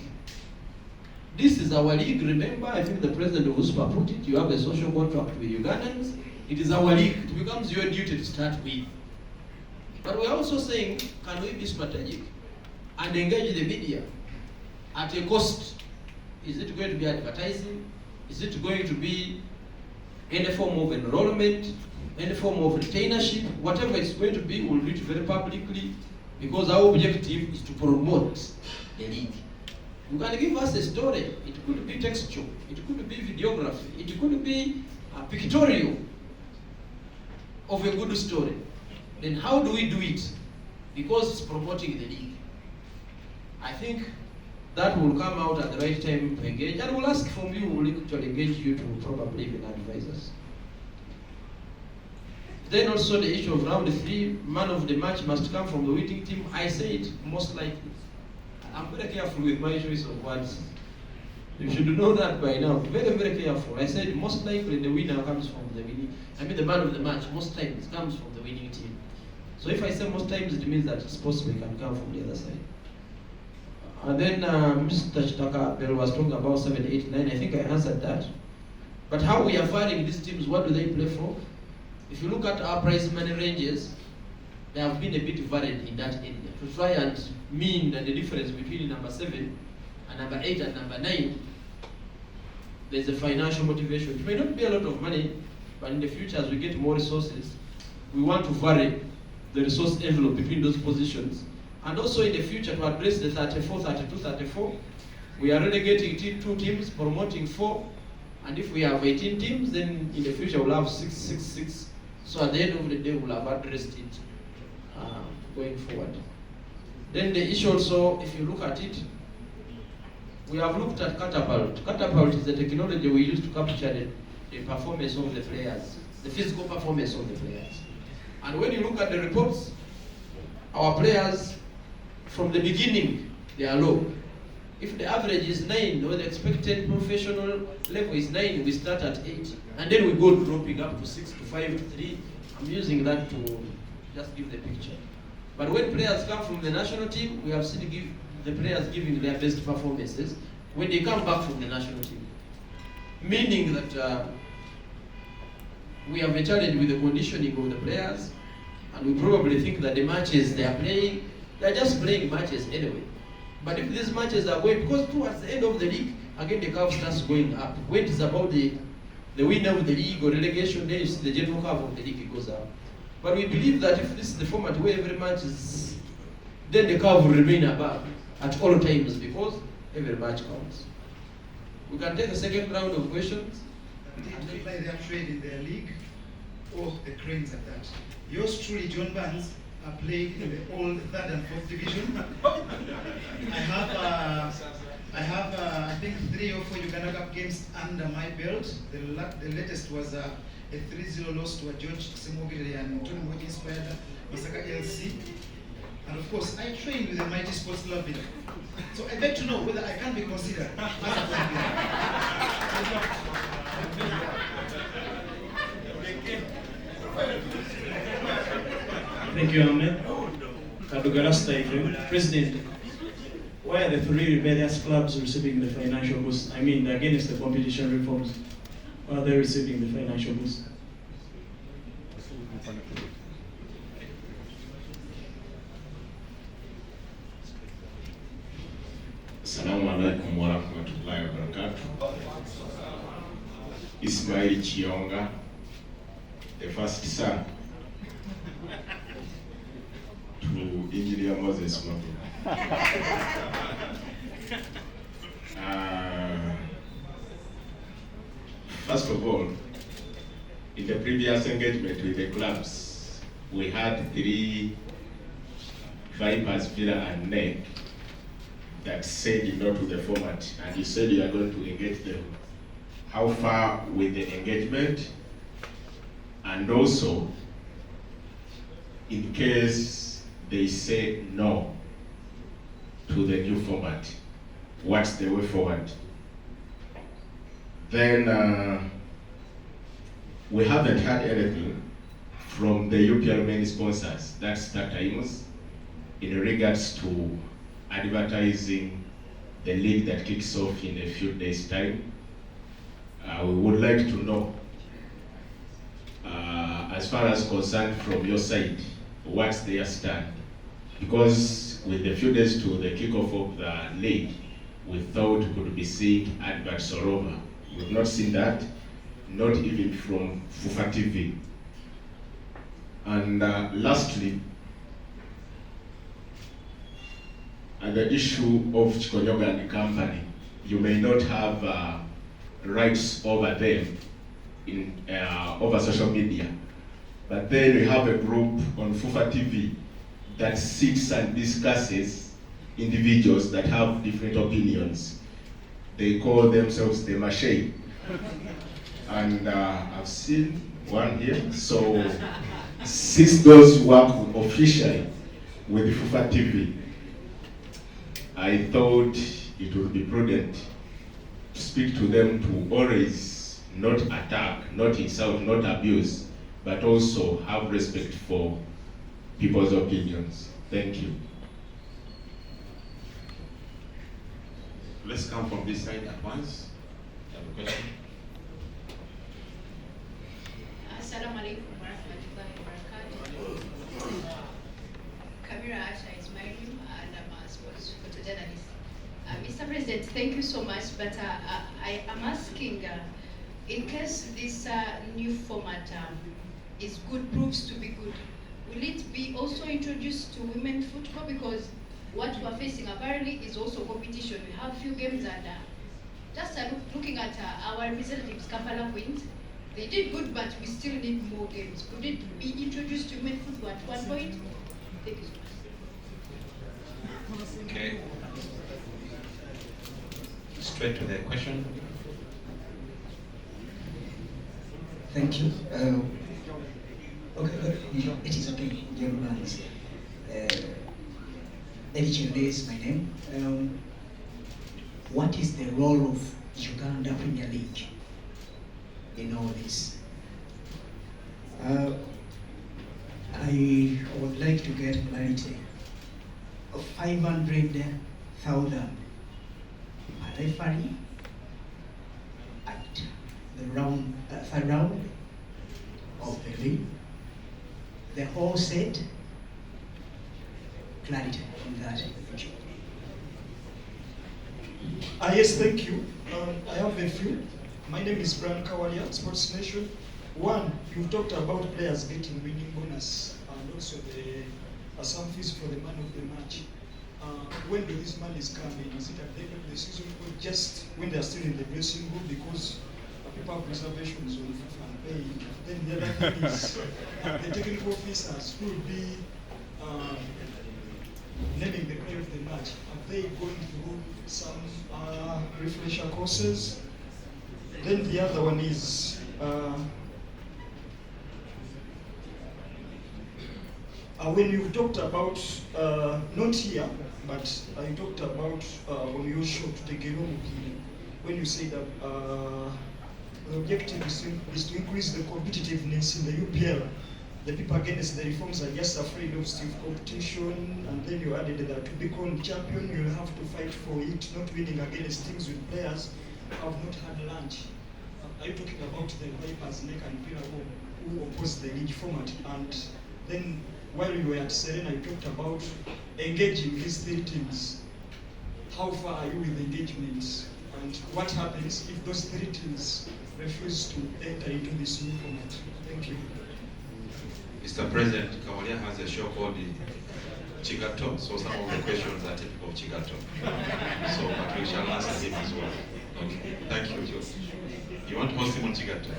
This is our league, remember, I think the president of USPA put it, you have a social contract with Ugandans. It is our league, it becomes your duty to start with. But we're also saying, can we be strategic and engage the media at a cost? Is it going to be advertising? Is it going to be any form of enrollment, any form of retainership? Whatever it's going to be, we'll do it very publicly because our objective is to promote the league. You can give us a story. It could be textual, it could be videography, it could be pictorial of a good story. Then how do we do it? Because it's promoting the league. I think that will come out at the right time to engage, and we'll ask from you, we'll actually engage you to probably even advise us. Then also the issue of round 3, man of the match must come from the winning team. I say it most likely. I'm very careful with my choice of words. You should know that by now. Very, very careful. I said most likely the winner comes from the winning. I mean the man of the match most times comes from the winning team. So if I say most times, it means that it's possible it can come from the other side. And then Mr. Chitaka Bell was talking about 7, 8, 9. I think I answered that. But how we are varying these teams, what do they play for? If you look at our prize money ranges, they have been a bit varied in that area. To try and mean that the difference between number 7 and number 8 and number 9, there's a financial motivation. It may not be a lot of money, but in the future as we get more resources, we want to vary the resource envelope between those positions. And also in the future to address the 34, 32, 34, we are relegating 2 teams, promoting 4. And if we have 18 teams, then in the future we'll have 6, 6, 6. So at the end of the day, we'll have addressed it going forward. Then the issue also, if you look at it, we have looked at catapult. Catapult is the technology we use to capture the performance of the players, the physical performance of the players. And when you look at the reports, our players, from the beginning, they are low. If the average is 9, or the expected professional level is 9, we start at 8. And then we go dropping up to 6, to 5, to 3. I'm using that to just give the picture. But when players come from the national team, we have seen the players giving their best performances when they come back from the national team. Meaning that we have a challenge with the conditioning of the players, and we probably think that the matches they are playing, they are just playing matches anyway. But if these matches are going, because towards the end of the league, again the curve starts going up. When it is about the winner of the league or relegation, then you see the general curve of the league, it goes up. But we believe that if this is the format where every match is, then the curve will remain above at all times because every match counts. We can take a second round of questions. They play their trade in their league, or the cranes at that. Yours truly, John Barnes, are playing in the old 3rd and 4th division. I have I have, I think, 3 or 4 Uganda Cup games under my belt. The latest was a 3-0 loss to a George Semogere and Tony Moji inspired Masaka LC. And of course, I trained with the Mighty Sports Club Villa. So I beg to know whether I can be considered as a club Thank you, Ahmed. Kadugarasta FM. President, why are the 3 rebellious clubs receiving the financial boost? I mean, against the competition reforms, why are they receiving the financial boost? Assalamu alaikum wa rahmatullahi wa barakatuh. Ismail Chionga, the first son to Engineer Moses Magogo. First of all, in the previous engagement with the clubs, we had 3 Vipers, Villa and NEC that said no to the format, and you said you are going to engage them. How far with the engagement? And also, in case they say no to the new format, what's the way forward? Then we haven't had anything from the UPL main sponsors, that's Tataimos, in regards to advertising the league that kicks off in a few days' time. We would like to know, as far as concerned from your side, what's their stand? Because with the few days to the kickoff of the league, we thought we could be seeing adverts all over. We've not seen that, not even from FUFA TV. And lastly, the issue of Chikonyoga and the company, you may not have rights over them in over social media, but then we have a group on FUFA TV that sits and discusses individuals that have different opinions. They call themselves the Mache, and I've seen one here. So since those work officially with FUFA TV, I thought it would be prudent to speak to them to always not attack, not insult, not abuse, but also have respect for people's opinions. Thank you. Let's come from this side at once. You have a question? Assalamu alaikum wa rahmatullahi wa barakatuh. Kamira Asha is my name, and I'm a sports photojournalist. Mr. President, thank you so much, but I am asking, in case this new format is good, proves to be good, will it be also introduced to women football? Because what we are facing apparently is also competition. We have few games, and just looking at our representatives, Kampala Queens, they did good, but we still need more games. Could it be introduced to women football at one point? Thank you so much. Okay. Straight to the question. Thank you. Okay, it is okay. Your lines. Edichende is my name. What is the role of Uganda Premier League in all this? I would like to get clarity. 500,000 a referee at the third round of the league. The whole set. Clarity on that. Yes, thank you. I have a few. My name is Brian Kawalia, Sports Nation. One, you've talked about players getting winning bonus and also some fees for the man of the match. When do these monies come in? Is it at the end of the season or just when they're still in the dressing room? Because people have reservations on FIFA and paying. Then the other thing is the technical officers will be naming the player of the match, are they going through some refresher courses? Then the other one is when you talked about, not here, but I talked about when you showed the Geromo, when you say that the objective is to increase the competitiveness in the UPL. The people against the reforms are just afraid of stiff competition, and then you added that to become champion, you'll have to fight for it, not winning against teams with players who have not had lunch. Are you talking about the Vipers, Neck and Pirago, who opposed the league format? And then while you were at Serena, you talked about engaging these three teams. How far are you with engagements? And what happens if those three teams refuse to enter into this new format? Thank you. Mr. President, Kawalia has a show called Chigato, so some of the questions are typical of Chigato. So, but we shall answer him as well. Okay, thank you, Joe. You want to host him on Chigato?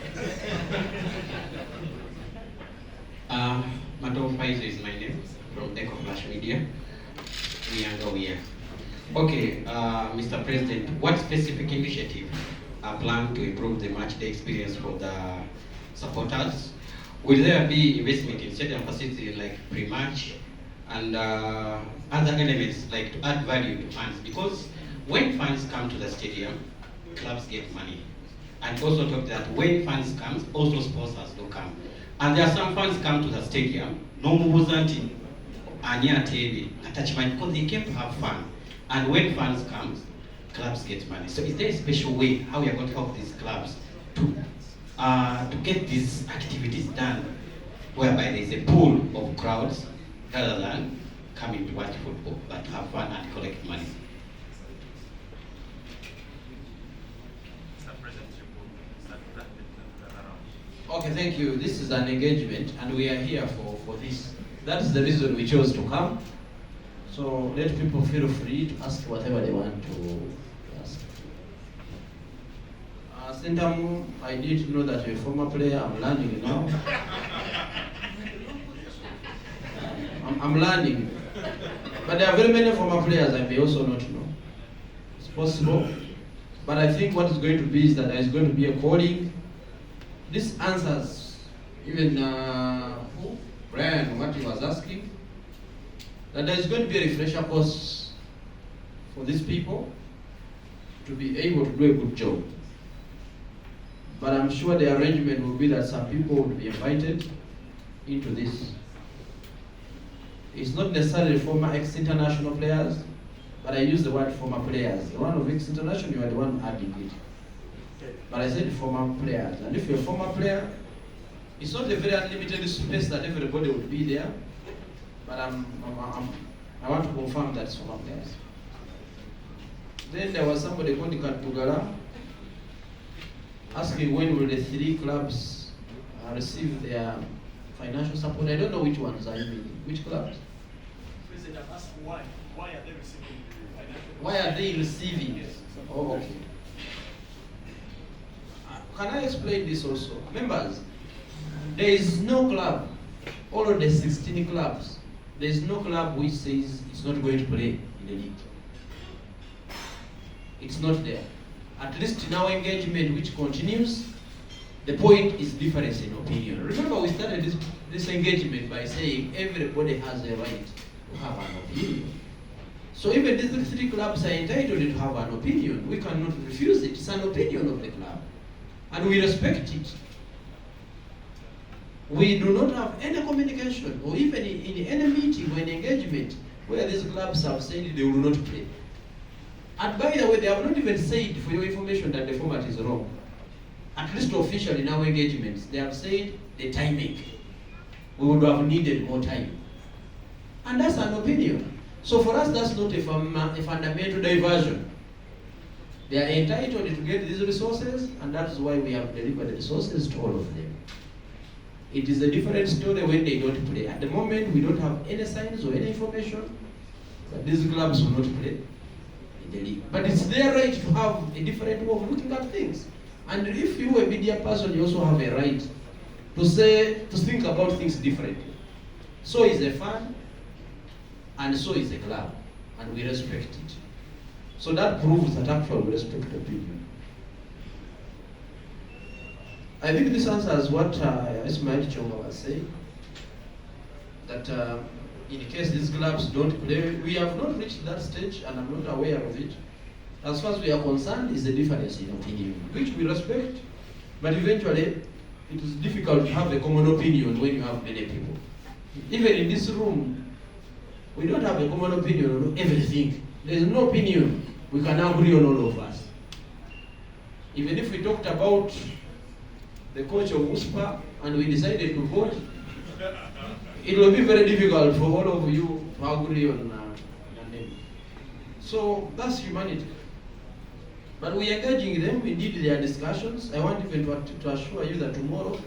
Magogo is my name, from Echo Flash Media. We are. Okay, Mr. President, what specific initiative are planned to improve the match day experience for the supporters? Will there be investment in stadium facilities like pre-match and other elements like to add value to fans? Because when fans come to the stadium, clubs get money. And also talk that when fans come, also sponsors will come. And there are some fans come to the stadium, no mubuzanti, anya TV, attachment, because they came to have fun. And when fans come, clubs get money. So is there a special way how we are going to help these clubs to get these activities done, whereby there is a pool of crowds rather than coming to watch football, but have fun and collect money? Okay, thank you. This is an engagement, and we are here for this. That's the reason we chose to come. So let people feel free to ask whatever they want to ask. Sentamu, I did know that you're a former player. I'm learning now. I'm learning. But there are very many former players I may also not know. It's possible. But I think what is going to be is that there is going to be a calling. This answers even Brian, what he was asking, that there is going to be a refresher course for these people to be able to do a good job. But I'm sure the arrangement will be that some people will be invited into this. It's not necessarily former ex-international players, but I use the word former players. The one of ex-international, you are the one adding it. But I said former players. And if you're a former player, it's not a very unlimited space that everybody would be there. But I want to confirm that it's former players. Then there was somebody called Katugala asking when will the three clubs receive their financial support. I don't know which ones are you meaning. Which clubs? President, I'm asking why. Why are they receiving financial? Why are they receiving? Oh, okay. Can I explain this also? Members, there is no club, all of the 16 clubs, there is no club which says it's not going to play in the league. It's not there. At least in our engagement, which continues, the point is difference in opinion. Remember, we started this engagement by saying everybody has a right to have an opinion. So even these three clubs are entitled to have an opinion. We cannot refuse it. It's an opinion of the club. And we respect it. We do not have any communication or even in any meeting or engagement where these clubs have said they will not play. And by the way, they have not even said, for your information, that the format is wrong. At least officially in our engagements, they have said the timing. We would have needed more time. And that's an opinion. So for us, that's not a fundamental diversion. They are entitled to get these resources, and that's why we have delivered the resources to all of them. It is a different story when they don't play. At the moment, we don't have any signs or any information that these clubs will not play in the league. But it's their right to have a different way of looking at things. And if you, a media person, you also have a right to think about things differently. So is a fan, and so is a club. and we respect it. So that proves that actually we respect opinion. I think this answers what Ismail Chonga was saying, that in case these clubs don't play, we have not reached that stage and I'm not aware of it. As far as we are concerned, is a difference in opinion, which we respect, but eventually it is difficult to have a common opinion when you have many people. Even in this room, we don't have a common opinion on everything. There is no opinion we can agree on, all of us. Even if we talked about the coach of USPA and we decided to vote, it will be very difficult for all of you to agree on a name. So that's humanity. But we are engaging them, we did their discussions. I want even to assure you that tomorrow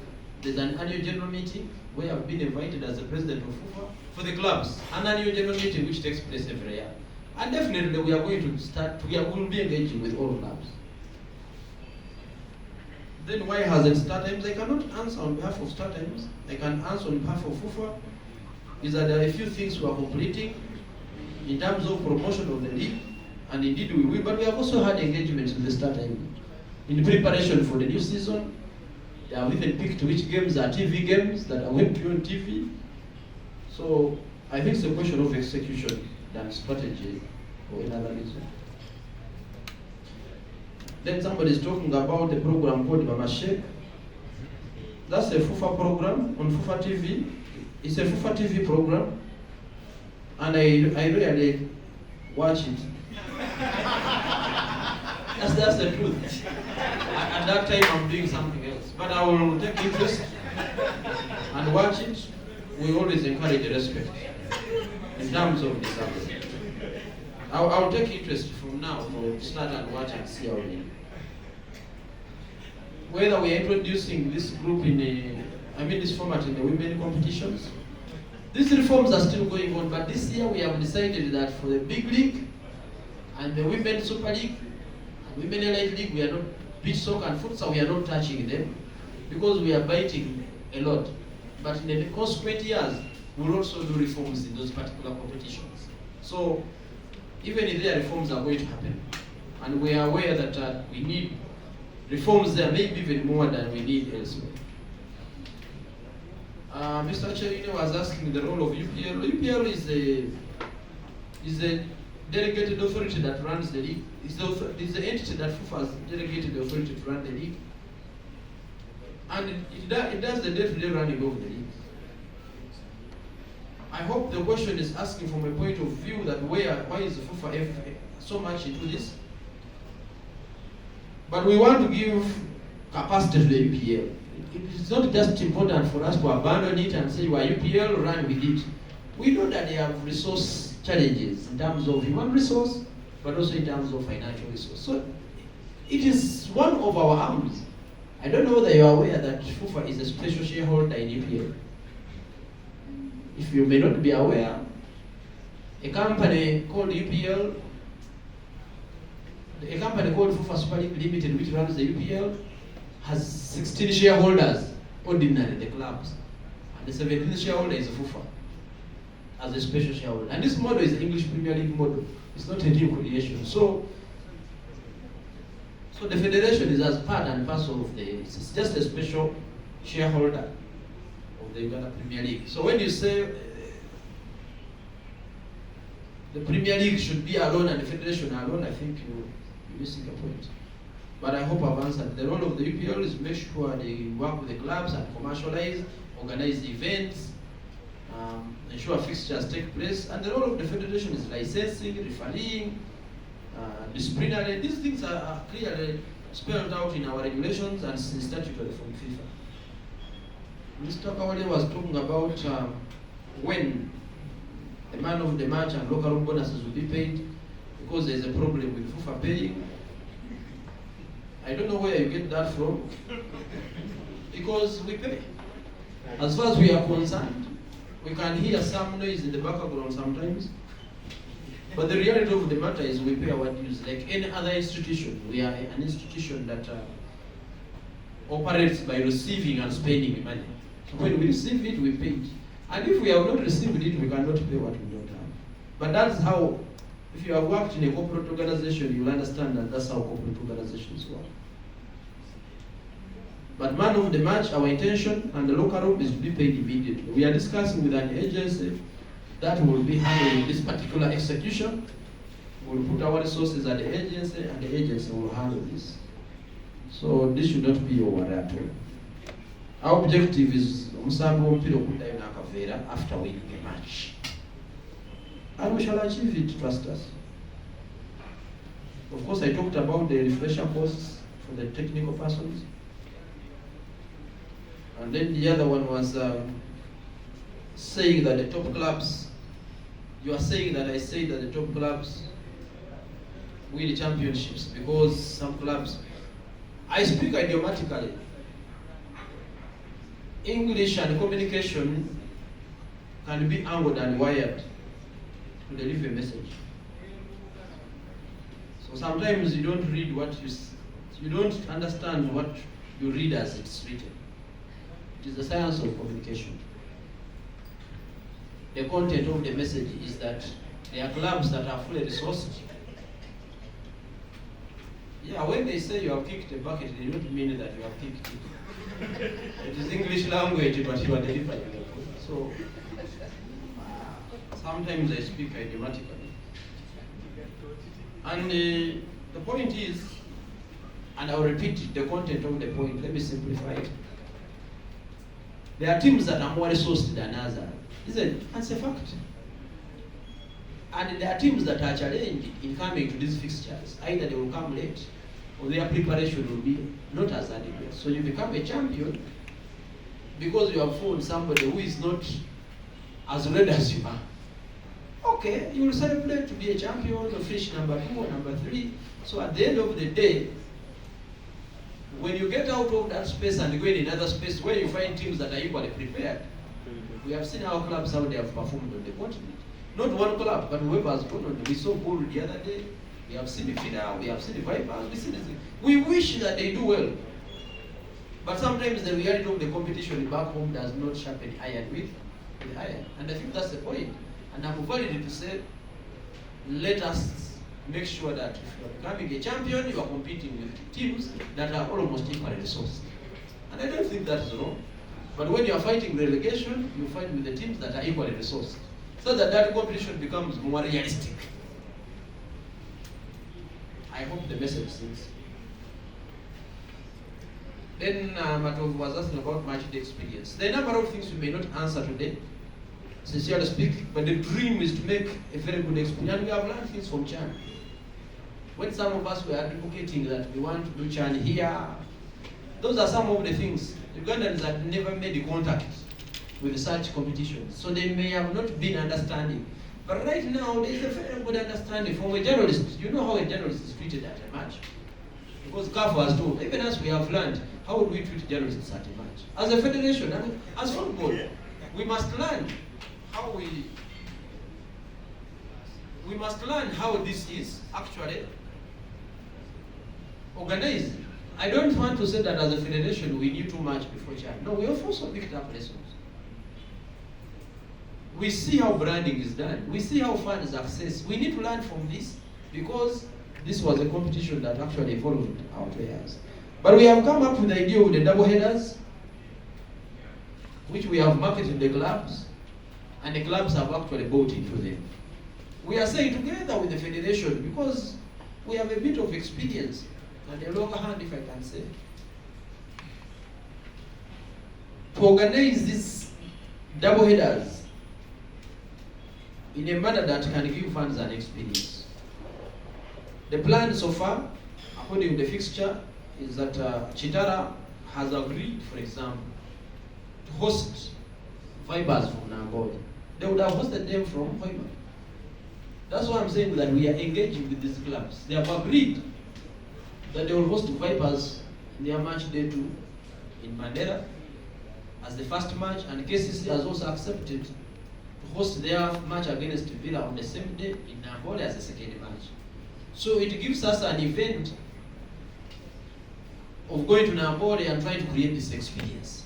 there's an annual general meeting where I've been invited as the president of FIFA for the clubs. An annual general meeting which takes place every year. And definitely we are going to start, we will be engaging with all clubs. Then why hasn't StarTimes? I cannot answer on behalf of StarTimes. I can answer on behalf of FIFA. Is that there are a few things we are completing in terms of promotion of the league. And indeed we will, but we have also had engagements with the StarTimes in preparation for the new season. They have even picked which games are TV games that are going to be on TV. So I think it's a question of execution than strategy or another reason. Then somebody is talking about a program called Mama Sheikh. That's a FUFA program on FUFA TV. It's a FUFA TV program, and I really watch it. That's the truth. At that time I'm doing something else. But I will take interest and watch it. We always encourage respect in terms of this subject. I'll take interest from now to start and watch and see how we do. Whether we are introducing this group this format in the women competitions, these reforms are still going on, but this year we have decided that for the big league and the women's super league and women elite league, we are not, beach soccer and futsal, we are not touching them because we are biting a lot. But in the consequent years, we'll also do reforms in those particular competitions. So even if there reforms are going to happen, and we are aware that we need reforms there, maybe even more than we need elsewhere. Mr. Chair was asking the role of UPL. UPL is a delegated authority that runs the league. It's the entity that FIFA has delegated the authority to run the league. And it does the day-to-day running of the league. I hope the question is asking from a point of view that why is the FIFA so much into this? But we want to give capacity to the UPL. It's not just important for us to abandon it and say, well, UPL, run with it. We know that they have resource challenges in terms of human resource, but also in terms of financial resource. So it is one of our arms. I don't know whether you are aware that FIFA is a special shareholder in UPL. If you may not be aware, a company called UPL, a company called FIFA Super League Limited, which runs the UPL, has 16 shareholders, ordinary, the clubs. And the 17th shareholder is FIFA, as a special shareholder. And this model is the English Premier League model. It's not a new creation. So the federation is as part and parcel of it's just a special shareholder of the Uganda Premier League. So when you say the Premier League should be alone and the federation alone, I think you're missing the point. But I hope I've answered. The role of the UPL is make sure they work with the clubs and commercialize, organize events, ensure fixtures take place. And the role of the federation is licensing, refereeing, disciplinary. These things are clearly spelled out in our regulations and statutory from FIFA. Mr. Kawale was talking about when the man of the match and local room bonuses will be paid, because there's a problem with FIFA paying. I don't know where you get that from, because we pay. As far as we are concerned, we can hear some noise in the background sometimes, but the reality of the matter is we pay our dues like any other institution. We are an institution that operates by receiving and spending money. So when we receive it, we pay it. And if we have not received it, we cannot pay what we don't have. But that's how If you have worked in a corporate organization, you'll understand that that's how corporate organizations work. But man of the match, our intention and the local room is to be paid immediately. We are discussing with an agency that will be handling this particular execution. We'll put our resources at the agency and the agency will handle this. So this should not be your worry at all. Our objective is after winning a match. And we shall achieve it, trust us. Of course, I talked about the refresher courses for the technical persons. And then the other one was saying that the top clubs, you are saying that I say that the top clubs win championships because some clubs, I speak idiomatically. English and communication can be angled and wired to deliver a message. So sometimes you don't read what you don't understand what you read as it's written. It is the science of communication. The content of the message is that there are clubs that are fully resourced. Yeah, when they say you have kicked a bucket, they don't mean that you have kicked it. It is English language, but you are delivering it. So sometimes I speak idiomatically. And the point is, and I'll repeat the content of the point, let me simplify it. There are teams that are more resourced than others. That's a fact. And there are teams that are challenged in coming to these fixtures. Either they will come late, or their preparation will be not as adequate. So you become a champion because you have found somebody who is not as ready as you are. Okay, you will celebrate to be a champion, or finish number 2 or number 3. So at the end of the day, when you get out of that space and go in another space where you find teams that are equally prepared, we have seen our clubs how they have performed on the continent. Not one club, but whoever has gone on. We saw Bull the other day. We have seen the Fida, we have seen the Vipers, we see this. We wish that they do well. But sometimes the reality of the competition back home does not sharpen iron with iron. And I think that's the point. And I'm valid to say, let us make sure that if you are becoming a champion, you are competing with teams that are almost equally resourced. And I don't think that is wrong. But when you are fighting relegation, you fight with the teams that are equally resourced. So that competition becomes more realistic. I hope the message sinks. Then Matov was asking about match day experience. There are a number of things we may not answer today, sincerely speaking, but the dream is to make a very good experience. And we have learned things from Chan. When some of us were advocating that we want to do Chan here, those are some of the things. Ugandans had never made contact with such competitions, so they may have not been understanding. But right now, there is a very good understanding from a journalist. You know how a journalist is treated at a match. Because CAF was told, even as we have learned, how do we treat journalists at a match? As a federation, and as football, we must learn how we must learn how this is actually organized. I don't want to say that as a federation we knew too much before Chan. No, we have also picked up lessons. We see how branding is done. We see how fans access. We need to learn from this because this was a competition that actually involved our players. But we have come up with the idea of the double headers, which we have marketed the clubs, and the clubs have actually bought into them. We are saying together with the federation because we have a bit of experience and a longer hand, if I can say, to organize these double headers in a manner that can give fans an experience. The plan so far, according to the fixture, is that Chitara has agreed, for example, to host Vipers from Namboli. They would have hosted them from Hoima. That's why I'm saying that we are engaging with these clubs. They have agreed that they will host Vipers in their match day 2 in Mandela as the first match, and KCC has also accepted to host their match against Villa on the same day in Namboli as the second match. So it gives us an event of going to Namboli and trying to create this experience.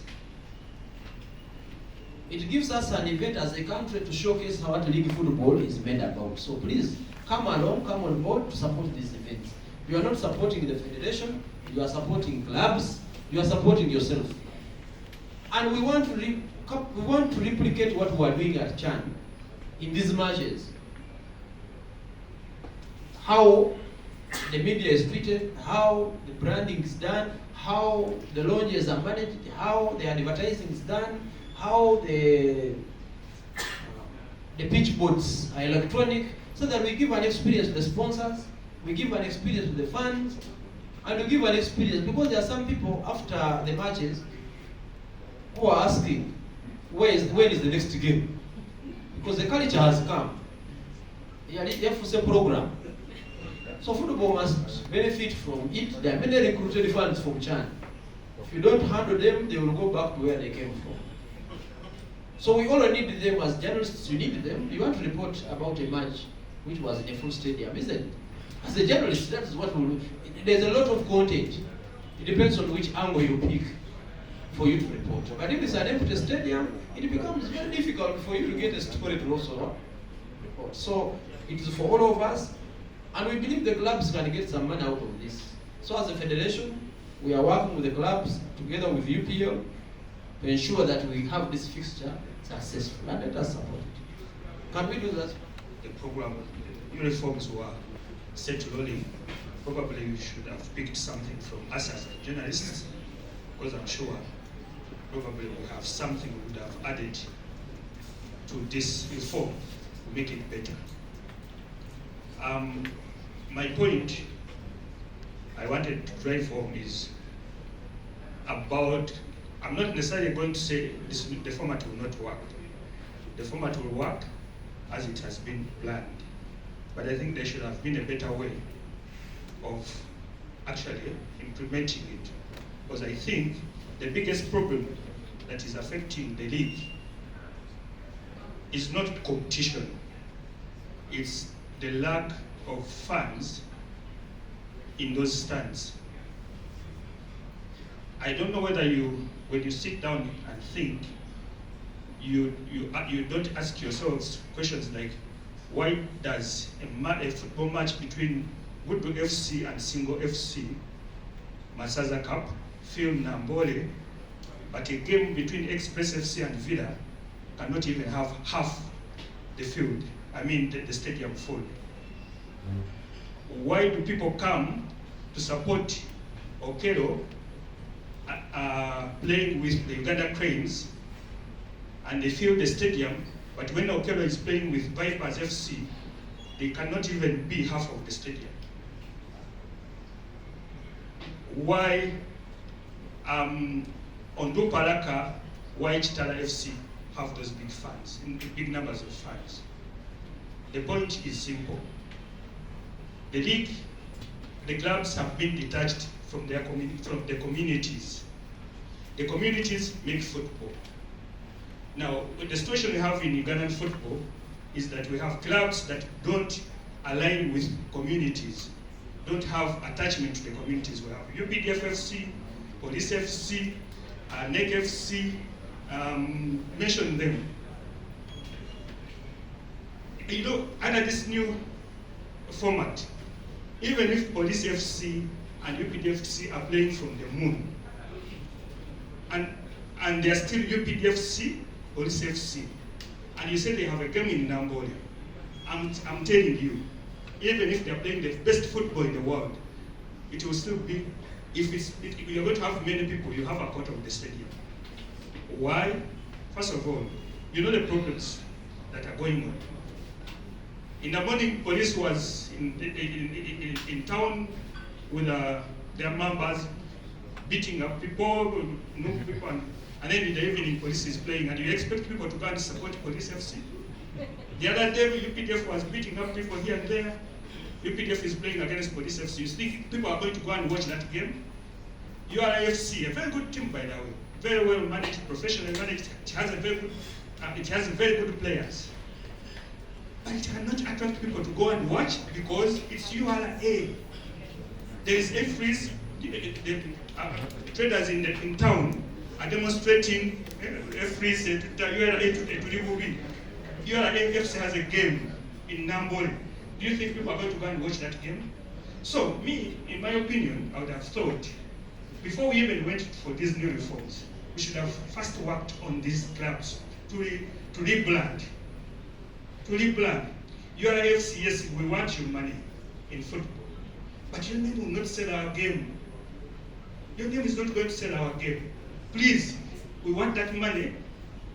It gives us an event as a country to showcase how league football is made about. So please, come along, come on board to support these events. You are not supporting the federation, you are supporting clubs, you are supporting yourself. And we want to replicate what we are doing at CHAN in these matches. How the media is treated, how the branding is done, how the launches are managed, how the advertising is done, how the pitch boards are electronic, so that we give an experience to the sponsors, we give an experience to the fans, and we give an experience, because there are some people after the matches who are asking, when is the next game? Because the culture has come. You have to say program. So football must benefit from it. There are many recruited funds from CHAN. If you don't handle them, they will go back to where they came from. So we all need them as journalists. You need them. You want to report about a match which was in a full stadium, isn't it? As a journalist, that is what we. There's a lot of content. It depends on which angle you pick for you to report. But if it's an empty stadium, it becomes very difficult for you to get a story to also report. So it is for all of us, and we believe the clubs can get some money out of this. So as a federation, we are working with the clubs together with UPL to ensure that we have this fixture successful, and let us support it. Can we do that? The program uniforms were set rolling. Probably you should have picked something from us as journalists, because I'm sure probably we have something we would have added to this reform to make it better. My point I wanted to drive home is about, I'm not necessarily going to say the format will not work. The format will work as it has been planned. But I think there should have been a better way of actually implementing it. Because I think the biggest problem that is affecting the league is not competition, it's the lack of funds in those stands. I don't know whether when you sit down and think, you don't ask yourselves questions like, why does a football match between Goodwill FC and Single FC, Masaza Cup, feel Nambole, but a game between Express FC and Villa cannot even have half the field, the stadium full? Why do people come to support Okello playing with the Uganda Cranes and they fill the stadium, but when Okello is playing with Vipers FC, they cannot even be half of the stadium? Why Ondo Palaka, why Chitala FC have those big fans, big numbers of fans? The point is simple. The league, the clubs have been detached from the communities. The communities make football. Now, the situation we have in Ugandan football is that we have clubs that don't align with communities, don't have attachment to the communities. We have UPDF FC, Police FC, NEC FC, mention them. Under this new format, even if Police FC and UPDF FC are playing from the moon, and they're still UPDF FC, Police FC, and you say they have a game in Nambolia, I'm telling you, even if they're playing the best football in the world, it will still be, if you're going to have many people, you have a quarter of the stadium. Why? First of all, you know the problems that are going on. In the morning, police was in town with their members, beating up people, and then in the evening, police is playing, and you expect people to go and support Police FC? The other day, UPDF was beating up people here and there. UPDF is playing against Police FC. You think people are going to go and watch that game? URIFC, a very good team, by the way, very well managed, professionally managed. It has very good players. But it cannot attract people to go and watch because it's URA. There is a freeze. The traders in town are demonstrating a freeze to URA to remove it. URA FC has a game in Nambole. Do you think people are going to go and watch that game? So me, in my opinion, I would have thought, before we even went for these new reforms, we should have first worked on these clubs to rebrand. To rebrand. You are AFC, yes, we want your money in football. But your name will not sell our game. Your name is not going to sell our game. Please, we want that money.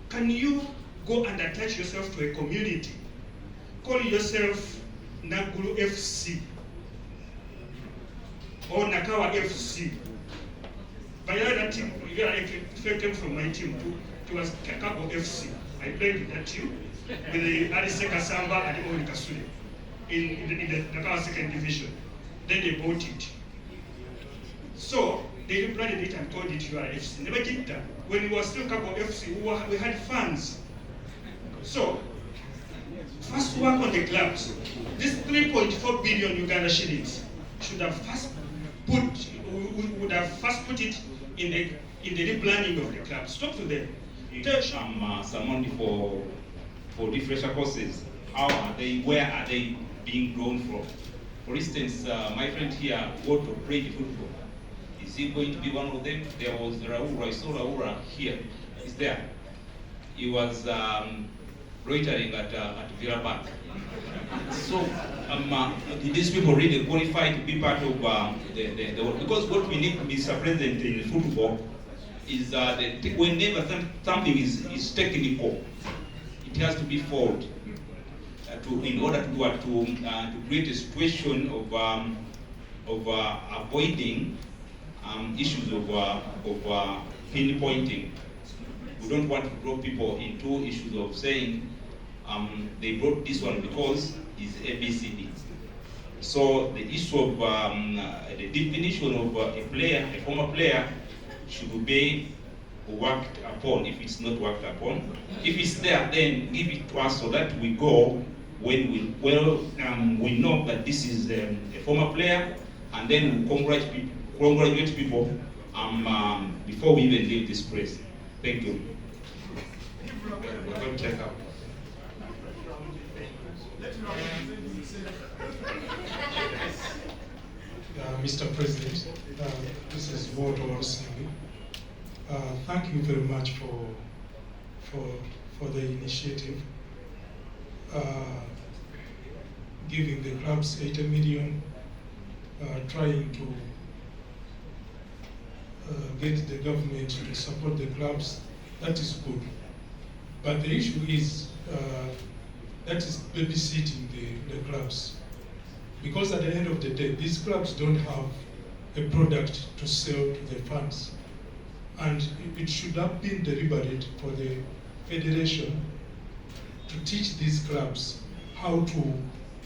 Can you go and attach yourself to a community? Call yourself Naguru FC or Nakawa FC. By that team, I came from my team to was Kakabo FC. I played with that team with the Adise Kasamba and Oli Kasule in the Nakawa second division. Then they bought it. So they rebranded it and called it URFC. Never did that. When it was still Kakabo FC, we had fans. So first work on the clubs. This 3.4 billion Uganda shillings should have first put, we would have first put it in the replanning of the clubs. Talk to them. Some money for differential courses. How are they? Where are they being grown from? For instance, my friend here want to play the football. Is he going to be one of them? There was Raura. I saw Raura here. He's there. He was loitering at Villa Park. So these people really qualify to be part of because what we need, Mr. President, in football is whenever something is technical, it has to be followed in order to create a situation of avoiding issues of pinpointing. We don't want to draw people into issues of saying they brought this one because it's ABCD. So the issue of the definition of a player, a former player, should be worked upon. If it's not worked upon, if it's there, then give it to us so that we go when we know that this is a former player, and then we congratulate people before we even leave this place. Thank you. We're going to take up. Mr. President, this is Walter Singh. Thank you very much for the initiative. Giving the clubs 80 million, trying to get the government to support the clubs, that is good. But the issue is that is babysitting the clubs. Because at the end of the day, these clubs don't have a product to sell to the fans. And it should have been deliberate for the federation to teach these clubs how to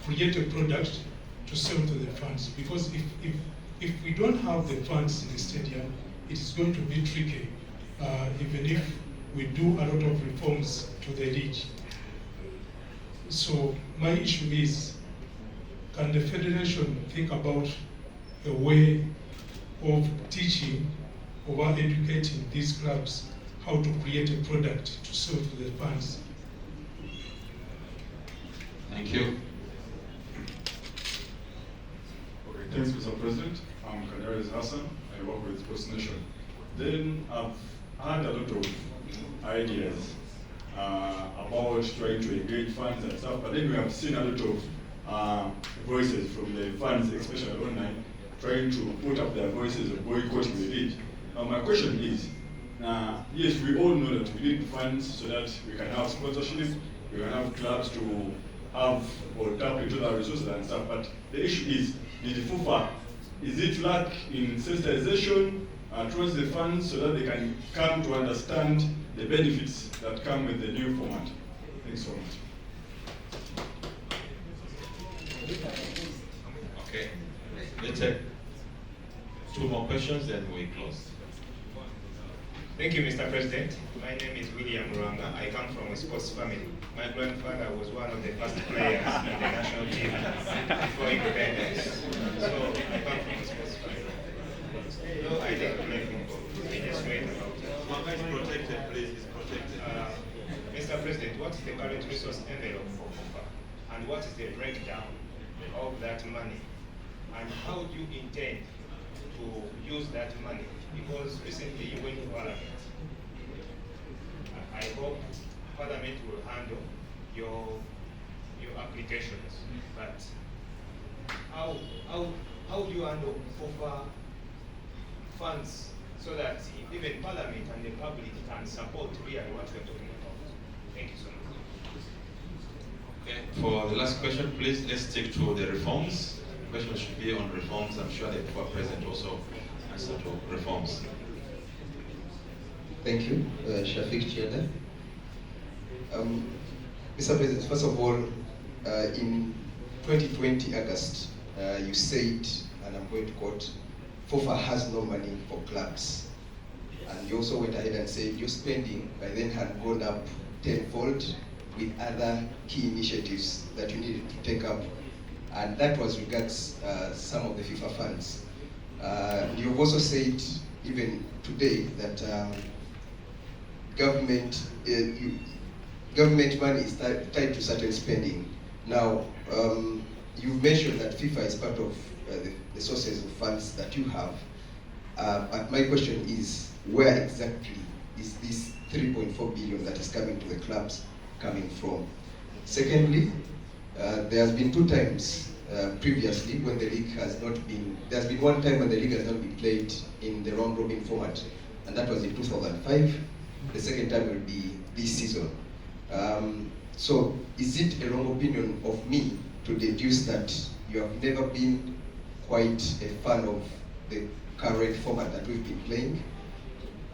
create a product to sell to the fans. Because if we don't have the fans in the stadium, it is going to be tricky, even if we do a lot of reforms to the league. So my issue is, can the federation think about a way of teaching or educating these clubs how to create a product to sell to the fans? Thank you. Okay, thanks, Mr. President. I'm Kadaris Hassan. I work with Sports Nation. Then I've had a lot of ideas about trying to engage fans and stuff, but then we have seen a lot of voices from the fans, especially online, trying to put up their voices of boycotting the league. My question is, yes, we all know that we need fans so that we can have sponsorship, we can have clubs to have or tap into our resources and stuff, but the issue is, the FUFA, is it lack in sensitization towards the fans so that they can come to understand the benefits that come with the new format? Thanks so much. Okay, let's take 2 more questions, then we close. Thank you, Mr. President. My name is William Rwanga. I come from a sports family. My grandfather was one of the first players in the national team before independence. So I come from a sports family. No, I didn't play football. I just read about it. Manga is protected, please. It's protected. Mr. President, what is the current resource envelope for FUFA? And what is the breakdown of that money? And how do you intend to use that money? Because recently you went to Parliament. I hope Parliament will handle your applications. But how do you handle over funds so that even Parliament and the public can support really what we're talking about? Thank you so much. Okay, for the last question, please, let's stick to the reforms. The question should be on reforms. I'm sure the President also answer to reforms. Thank you, Shafiq Chiada. Mr. President, first of all, in 2020 August, you said, and I'm going to quote, FOFA has no money for clubs. And you also went ahead and said your spending by then had gone up tenfold with other key initiatives that you needed to take up. And that was regards some of the FIFA funds. You've also said, even today, that government money is tied to certain spending. Now, you've mentioned that FIFA is part of the sources of funds that you have. But my question is, where exactly is this 3.4 billion that is coming to the clubs coming from? Secondly, there has been 2 times previously when the league has not been, there's been 1 time when the league has not been played in the round robin format, and that was in 2005. The second time will be this season. So is it a wrong opinion of me to deduce that you have never been quite a fan of the current format that we've been playing?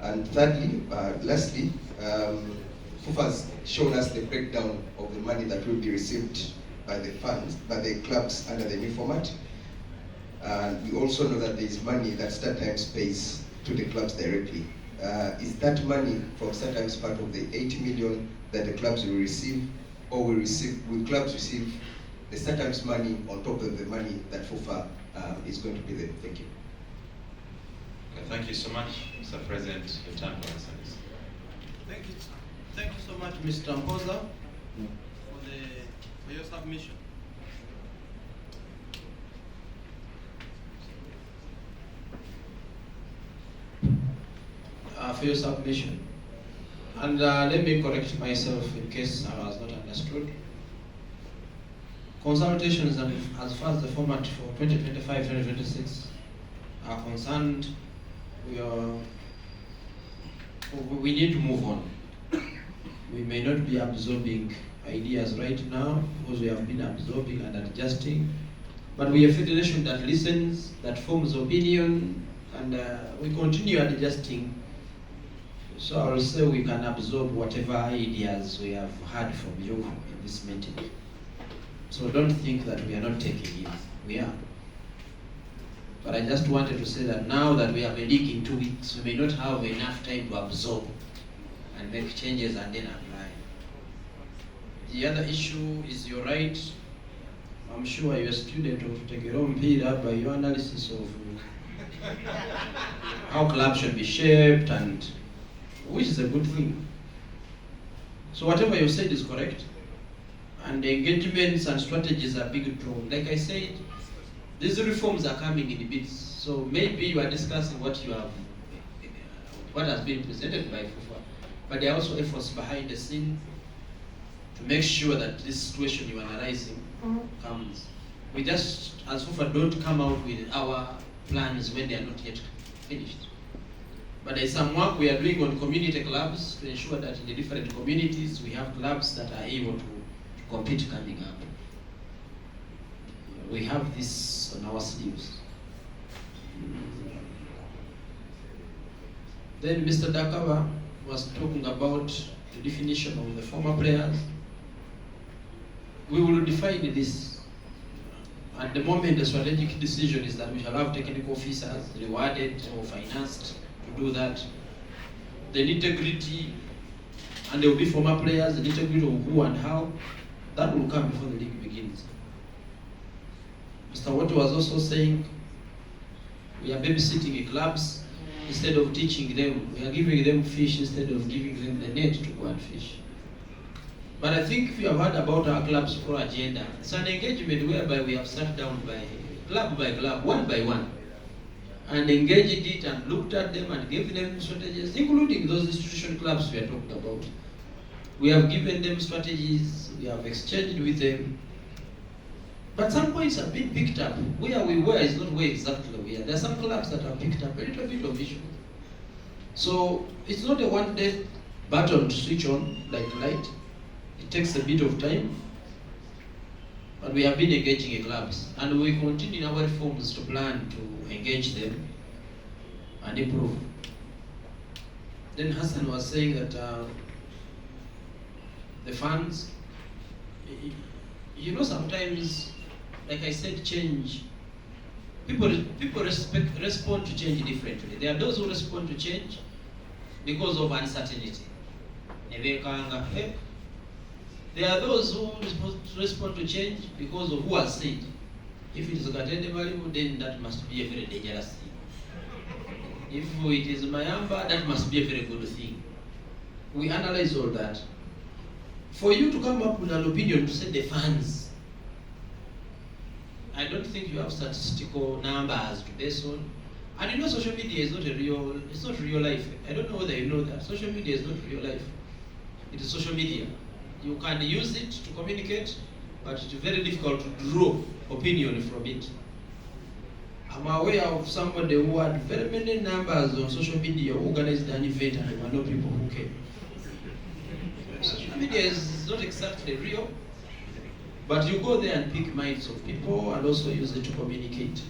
And thirdly, lastly, FIFA has shown us the breakdown of the money that will be received by the funds, by the clubs under the new format. And we also know that there is money that StarTimes pays to the clubs directly. Is that money from StarTimes part of the 80 million that the clubs will receive, or will clubs receive the StarTimes money on top of the money that FOFA is going to be there? Thank you. Okay, thank you so much, Mr. President. Your time to answer this. Thank you. Thank you so much, Mr. Mpoza, for your submission. For your submission. And let me correct myself in case I was not understood. Consultations as far as the format for 2025-2026 are concerned, we need to move on. We may not be absorbing ideas right now because we have been absorbing and adjusting, but we are a federation that listens, that forms opinion, and we continue adjusting. So I will say we can absorb whatever ideas we have heard from you in this meeting. So don't think that we are not taking it. We are. But I just wanted to say that now that we have a leak in 2 weeks, we may not have enough time to absorb and make changes and then apply. The other issue is, you're right. I'm sure you're a student of Tegerom Pira by your analysis of how clubs should be shaped, and which is a good thing. So whatever you said is correct, and the engagements and strategies are big draw. Like I said, these reforms are coming in bits. So maybe you are discussing what has been presented by FUFA, but there are also efforts behind the scene to make sure that this situation you are analyzing comes. We just, as FUFA, don't come out with our plans when they are not yet finished. But there is some work we are doing on community clubs to ensure that in the different communities we have clubs that are able to compete coming up. We have this on our sleeves. Then Mr. Dakawa was talking about the definition of the former players. We will define this. At the moment, the strategic decision is that we shall have technical officers rewarded or financed to do that. The nitty-gritty, and there will be former players, the nitty-gritty of who and how, that will come before the league begins. Mr. Watt was also saying we are babysitting clubs instead of teaching them. We are giving them fish instead of giving them the net to go and fish. But I think if you have heard about our club's pro agenda, it's an engagement whereby we have sat down by club, one by one, and engaged it and looked at them and gave them strategies, including those institution clubs we are talking about. We have given them strategies, we have exchanged with them. But some points have been picked up. Where we were is not where exactly we are. There are some clubs that have picked up a little bit of issue. So it's not a one-day button to switch on like light. It takes a bit of time. But we have been engaging clubs, and we continue in our reforms to plan to engage them and improve. Then Hassan was saying that the funds, you know, sometimes, like I said, change. People respond to change differently. There are those who respond to change because of uncertainty. There are those who respond to change because of who has said. If it is Gatende Malibu, then that must be a very dangerous thing. If it is Mayamba, that must be a very good thing. We analyze all that. For you to come up with an opinion to say the funds, I don't think you have statistical numbers to base on. And you know, social media is not it's not real life. I don't know whether you know that. Social media is not real life. It is social media. You can use it to communicate, but it's very difficult to draw opinion from it. I'm aware of somebody who had very many numbers on social media, organized an event, and there were no people who came. Social media is not exactly real, but you go there and pick minds of people and also use it to communicate.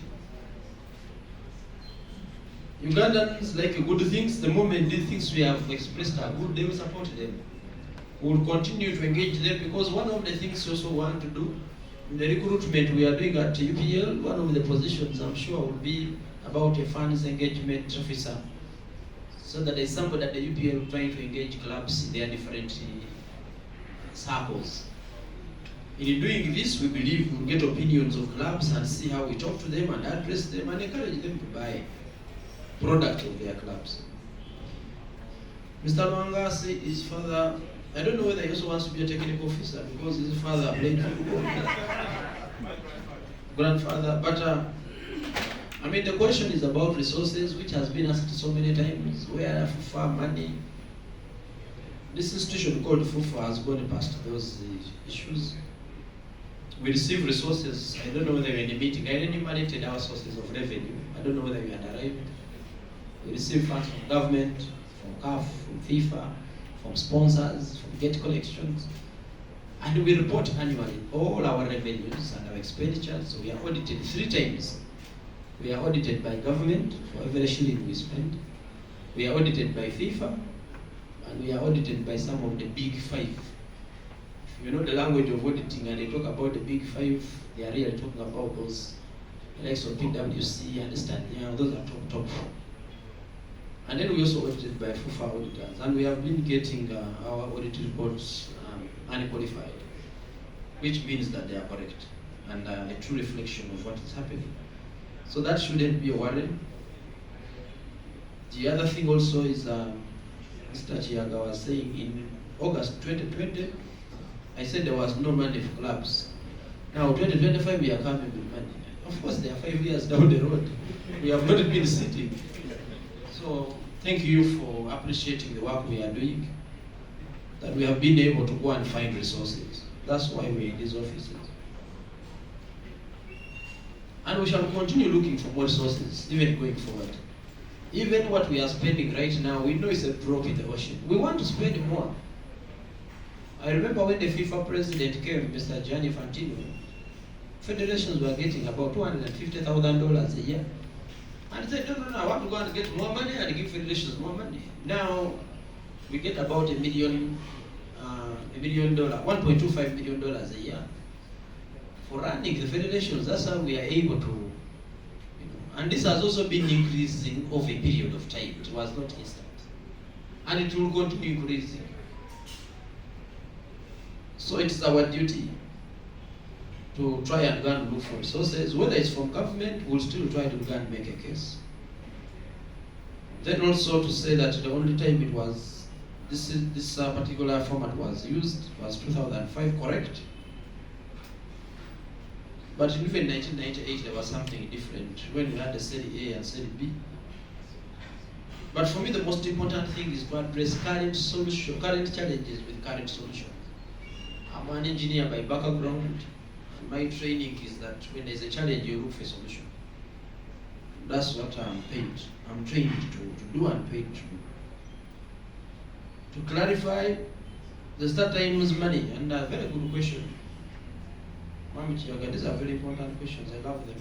Ugandans like good things. The moment these things we have expressed are good, they will support them. We will continue to engage them, because one of the things we also want to do in the recruitment we are doing at UPL, one of the positions I'm sure will be about a funds engagement officer, so that there is somebody at the UPL trying to engage clubs in their different circles. In doing this, we believe we'll get opinions of clubs and see how we talk to them and address them and encourage them to buy product of their clubs. Mr. Lwanga said his father, I don't know whether he also wants to be a technical officer because his father played football. Grandfather, but I mean, the question is about resources, which has been asked so many times. Where FUFA money? This institution called FUFA has gone past those issues. We receive resources. I don't know whether we're in a meeting. I enumerated our sources of revenue. I don't know whether we had arrived. We receive funds from government, from CAF, from FIFA, from sponsors, from gate collections. And we report annually all our revenues and our expenditures. So we are audited 3 times. We are audited by government for every shilling we spend. We are audited by FIFA, and we are audited by some of the big 5. If you know the language of auditing and they talk about the big 5, they are really talking about those likes of PwC, understand, yeah, those are top. And then we also audited by FUFA auditors, and we have been getting our audit reports unqualified, which means that they are correct and a true reflection of what is happening. So that shouldn't be a worry. The other thing also is, Mr. Chiaga was saying in August 2020, I said there was no money for clubs. Now 2025 we are coming with money. Of course, they are 5 years down the road. We have not been sitting. So thank you for appreciating the work we are doing, that we have been able to go and find resources. That's why we're in these offices. And we shall continue looking for more resources, even going forward. Even what we are spending right now, we know it's a drop in the ocean. We want to spend more. I remember when the FIFA president came, Mr. Gianni Infantino, federations were getting about $250,000 a year. And he said, no, I want to go and get more money and give federations more money. Now, we get about $1 million, $1.25 million a year for running the federations. That's how we are able to, and this has also been increasing over a period of time. It was not instant. And it will continue increasing. So it's our duty to try and go and look for resources. Whether it's from government, we'll still try to go and make a case. Then also to say that the only time it was this particular format was used was 2005, correct? But even in 1998 there was something different when we had the Serie A and Serie B. But for me the most important thing is to address current challenges with current solutions. I'm an engineer by background. My training is that when there's a challenge you look for a solution. That's what I'm paid. I'm trained to do and paid to do. To clarify, the start times money, and a very good question. These are very important questions, I love them.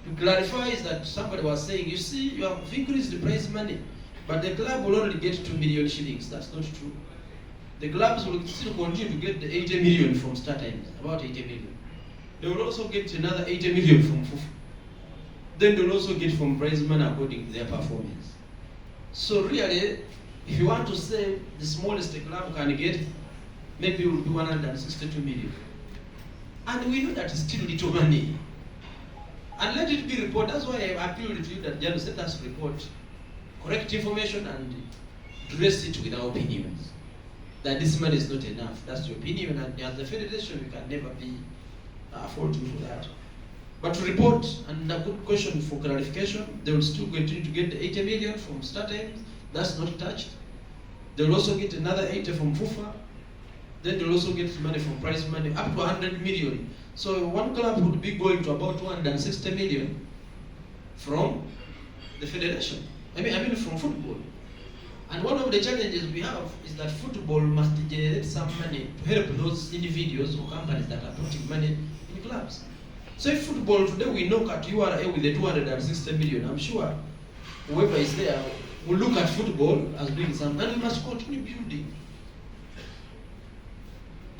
To clarify is that somebody was saying, you see, you have increased the prize money, but the club will only get 2 million shillings. That's not true. The clubs will still continue to get the 80 million from start times, about 80 million. They will also get another 80 million from FUFA. Then they will also get from prize money according to their performance. So really, if you want to say the smallest the club can get, maybe it will be 162 million. And we know that is still little money. And let it be reported. That's why I appealed to you that just let us report correct information and address it with our opinions. That this money is not enough. That's your opinion, and as the federation, we can never be fault you for that. But to report, and a good question for clarification, they will still continue to get the 80 million from start times. That's not touched. They will also get another 80 from FUFA. Then they will also get money from prize money, up to 100 million. So one club would be going to about 260 million from the federation. I mean from football. And one of the challenges we have is that football must generate some money to help those individuals or companies that are putting money in clubs. So if football today we knock at URA with the 260 million, I'm sure whoever is there will look at football as being something, and we must continue building.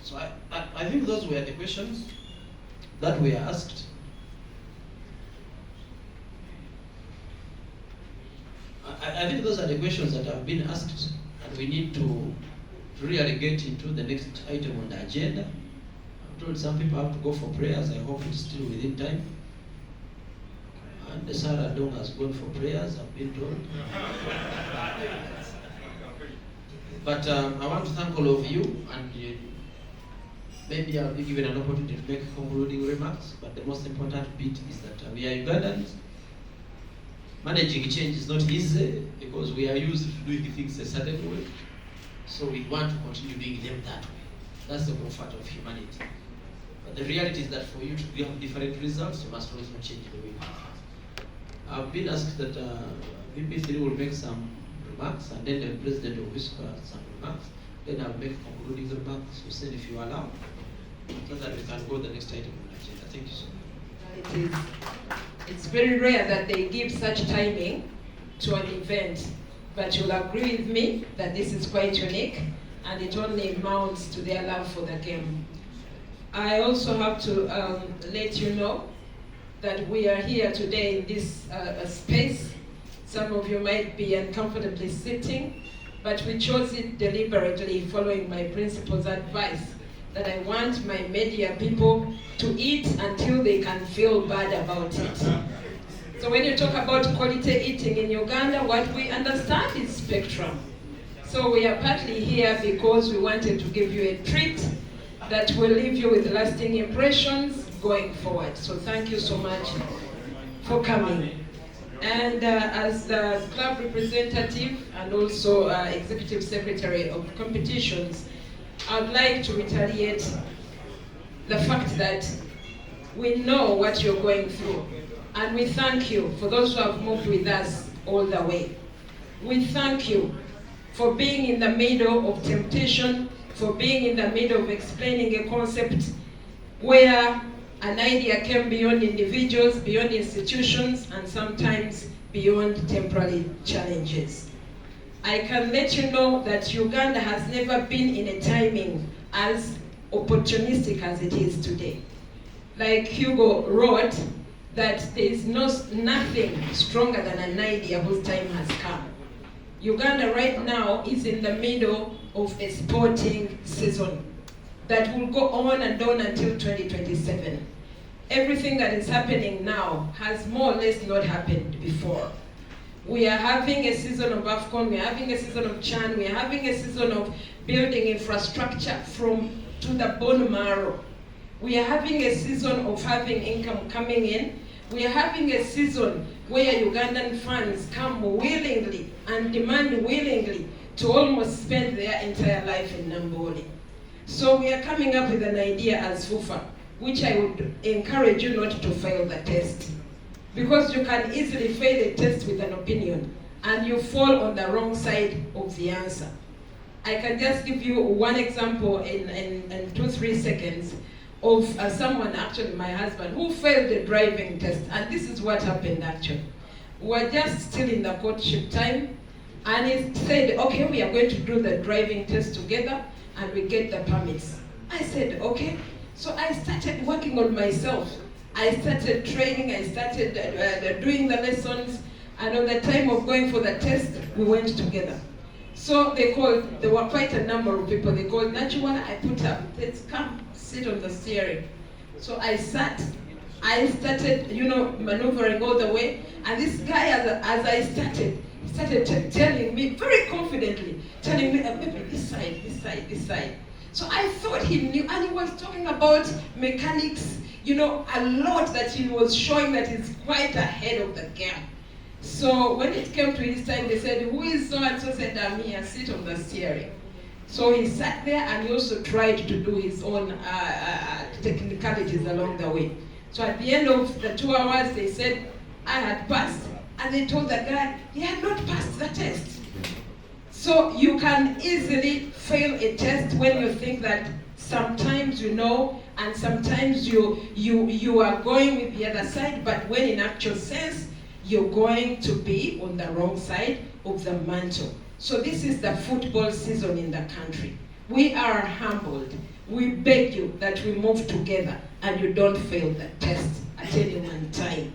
So I think those were the questions that were asked. I think those are the questions that have been asked, and we need to really get into the next item on the agenda. I'm told some people have to go for prayers. I hope it's still within time. And the Sarah Dong has gone for prayers, I've been told. But I want to thank all of you, and maybe I'll be given an opportunity to make concluding remarks, but the most important bit is that we are Ugandans. Managing change is not easy because we are used to doing things a certain way. So we want to continue doing them that way. That's the comfort of humanity. But the reality is that for you to have different results, you must also change the way you do. I've been asked that VP3 will make some remarks, and then the president will whisper some remarks. Then I'll make concluding remarks, Hussein, if you allow, so that we can go to the next item on the agenda. Thank you so much. It's very rare that they give such timing to an event, but you'll agree with me that this is quite unique, and it only amounts to their love for the game. I also have to let you know that we are here today in this space. Some of you might be uncomfortably sitting, but we chose it deliberately following my principal's advice that I want my media people to eat until they can feel bad about it. So when you talk about quality eating in Uganda, what we understand is spectrum. So we are partly here because we wanted to give you a treat that will leave you with lasting impressions going forward. So thank you so much for coming. And as the club representative and also executive secretary of competitions, I'd like to reiterate the fact that we know what you're going through, and we thank you for those who have moved with us all the way. We thank you for being in the middle of temptation, for being in the middle of explaining a concept where an idea came beyond individuals, beyond institutions, and sometimes beyond temporary challenges. I can let you know that Uganda has never been in a timing as opportunistic as it is today. Like Hugo wrote, that there is nothing stronger than an idea whose time has come. Uganda right now is in the middle of a sporting season that will go on and on until 2027. Everything that is happening now has more or less not happened before. We are having a season of AFCON, we are having a season of CHAN, we are having a season of building infrastructure to the bone marrow. We are having a season of having income coming in. We are having a season where Ugandan fans come willingly and demand willingly to almost spend their entire life in Namboli. So we are coming up with an idea as FUFA, which I would encourage you not to fail the test. Because you can easily fail a test with an opinion and you fall on the wrong side of the answer. I can just give you one example in 2-3 seconds of someone, actually my husband, who failed the driving test. And this is what happened actually. We were just still in the courtship time, and he said, okay, we are going to do the driving test together and we get the permits. I said, okay. So I started working on myself. I started training, I started doing the lessons, and on the time of going for the test, we went together. So they called, there were quite a number of people, they called Nachiwana, I put up, let's come, sit on the steering. So I sat, I started, maneuvering all the way, and this guy, as I started, he started telling me, very confidently, telling me, maybe this side, this side, this side. So I thought he knew, and he was talking about mechanics, a lot that he was showing that he's quite ahead of the game. So when it came to his time, they said, who is so-and-so? Said, I'm here, sit on the steering. So he sat there and he also tried to do his own technicalities along the way. So at the end of the 2 hours, they said, I had passed. And they told the guy, he had not passed the test. So you can easily fail a test when you think that sometimes you know, and sometimes you are going with the other side, but when in actual sense, you're going to be on the wrong side of the mantle. So this is the football season in the country. We are humbled. We beg you that we move together and you don't fail the test at any one time.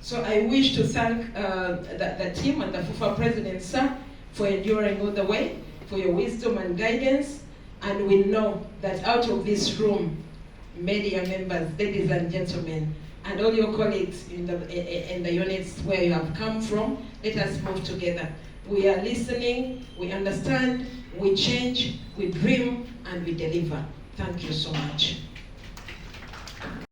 So I wish to thank the team and the FUFA president, sir, for enduring all the way, for your wisdom and guidance. And we know that out of this room, media members, ladies and gentlemen, and all your colleagues in the units where you have come from, let us move together. We are listening, we understand, we change, we dream, and we deliver. Thank you so much.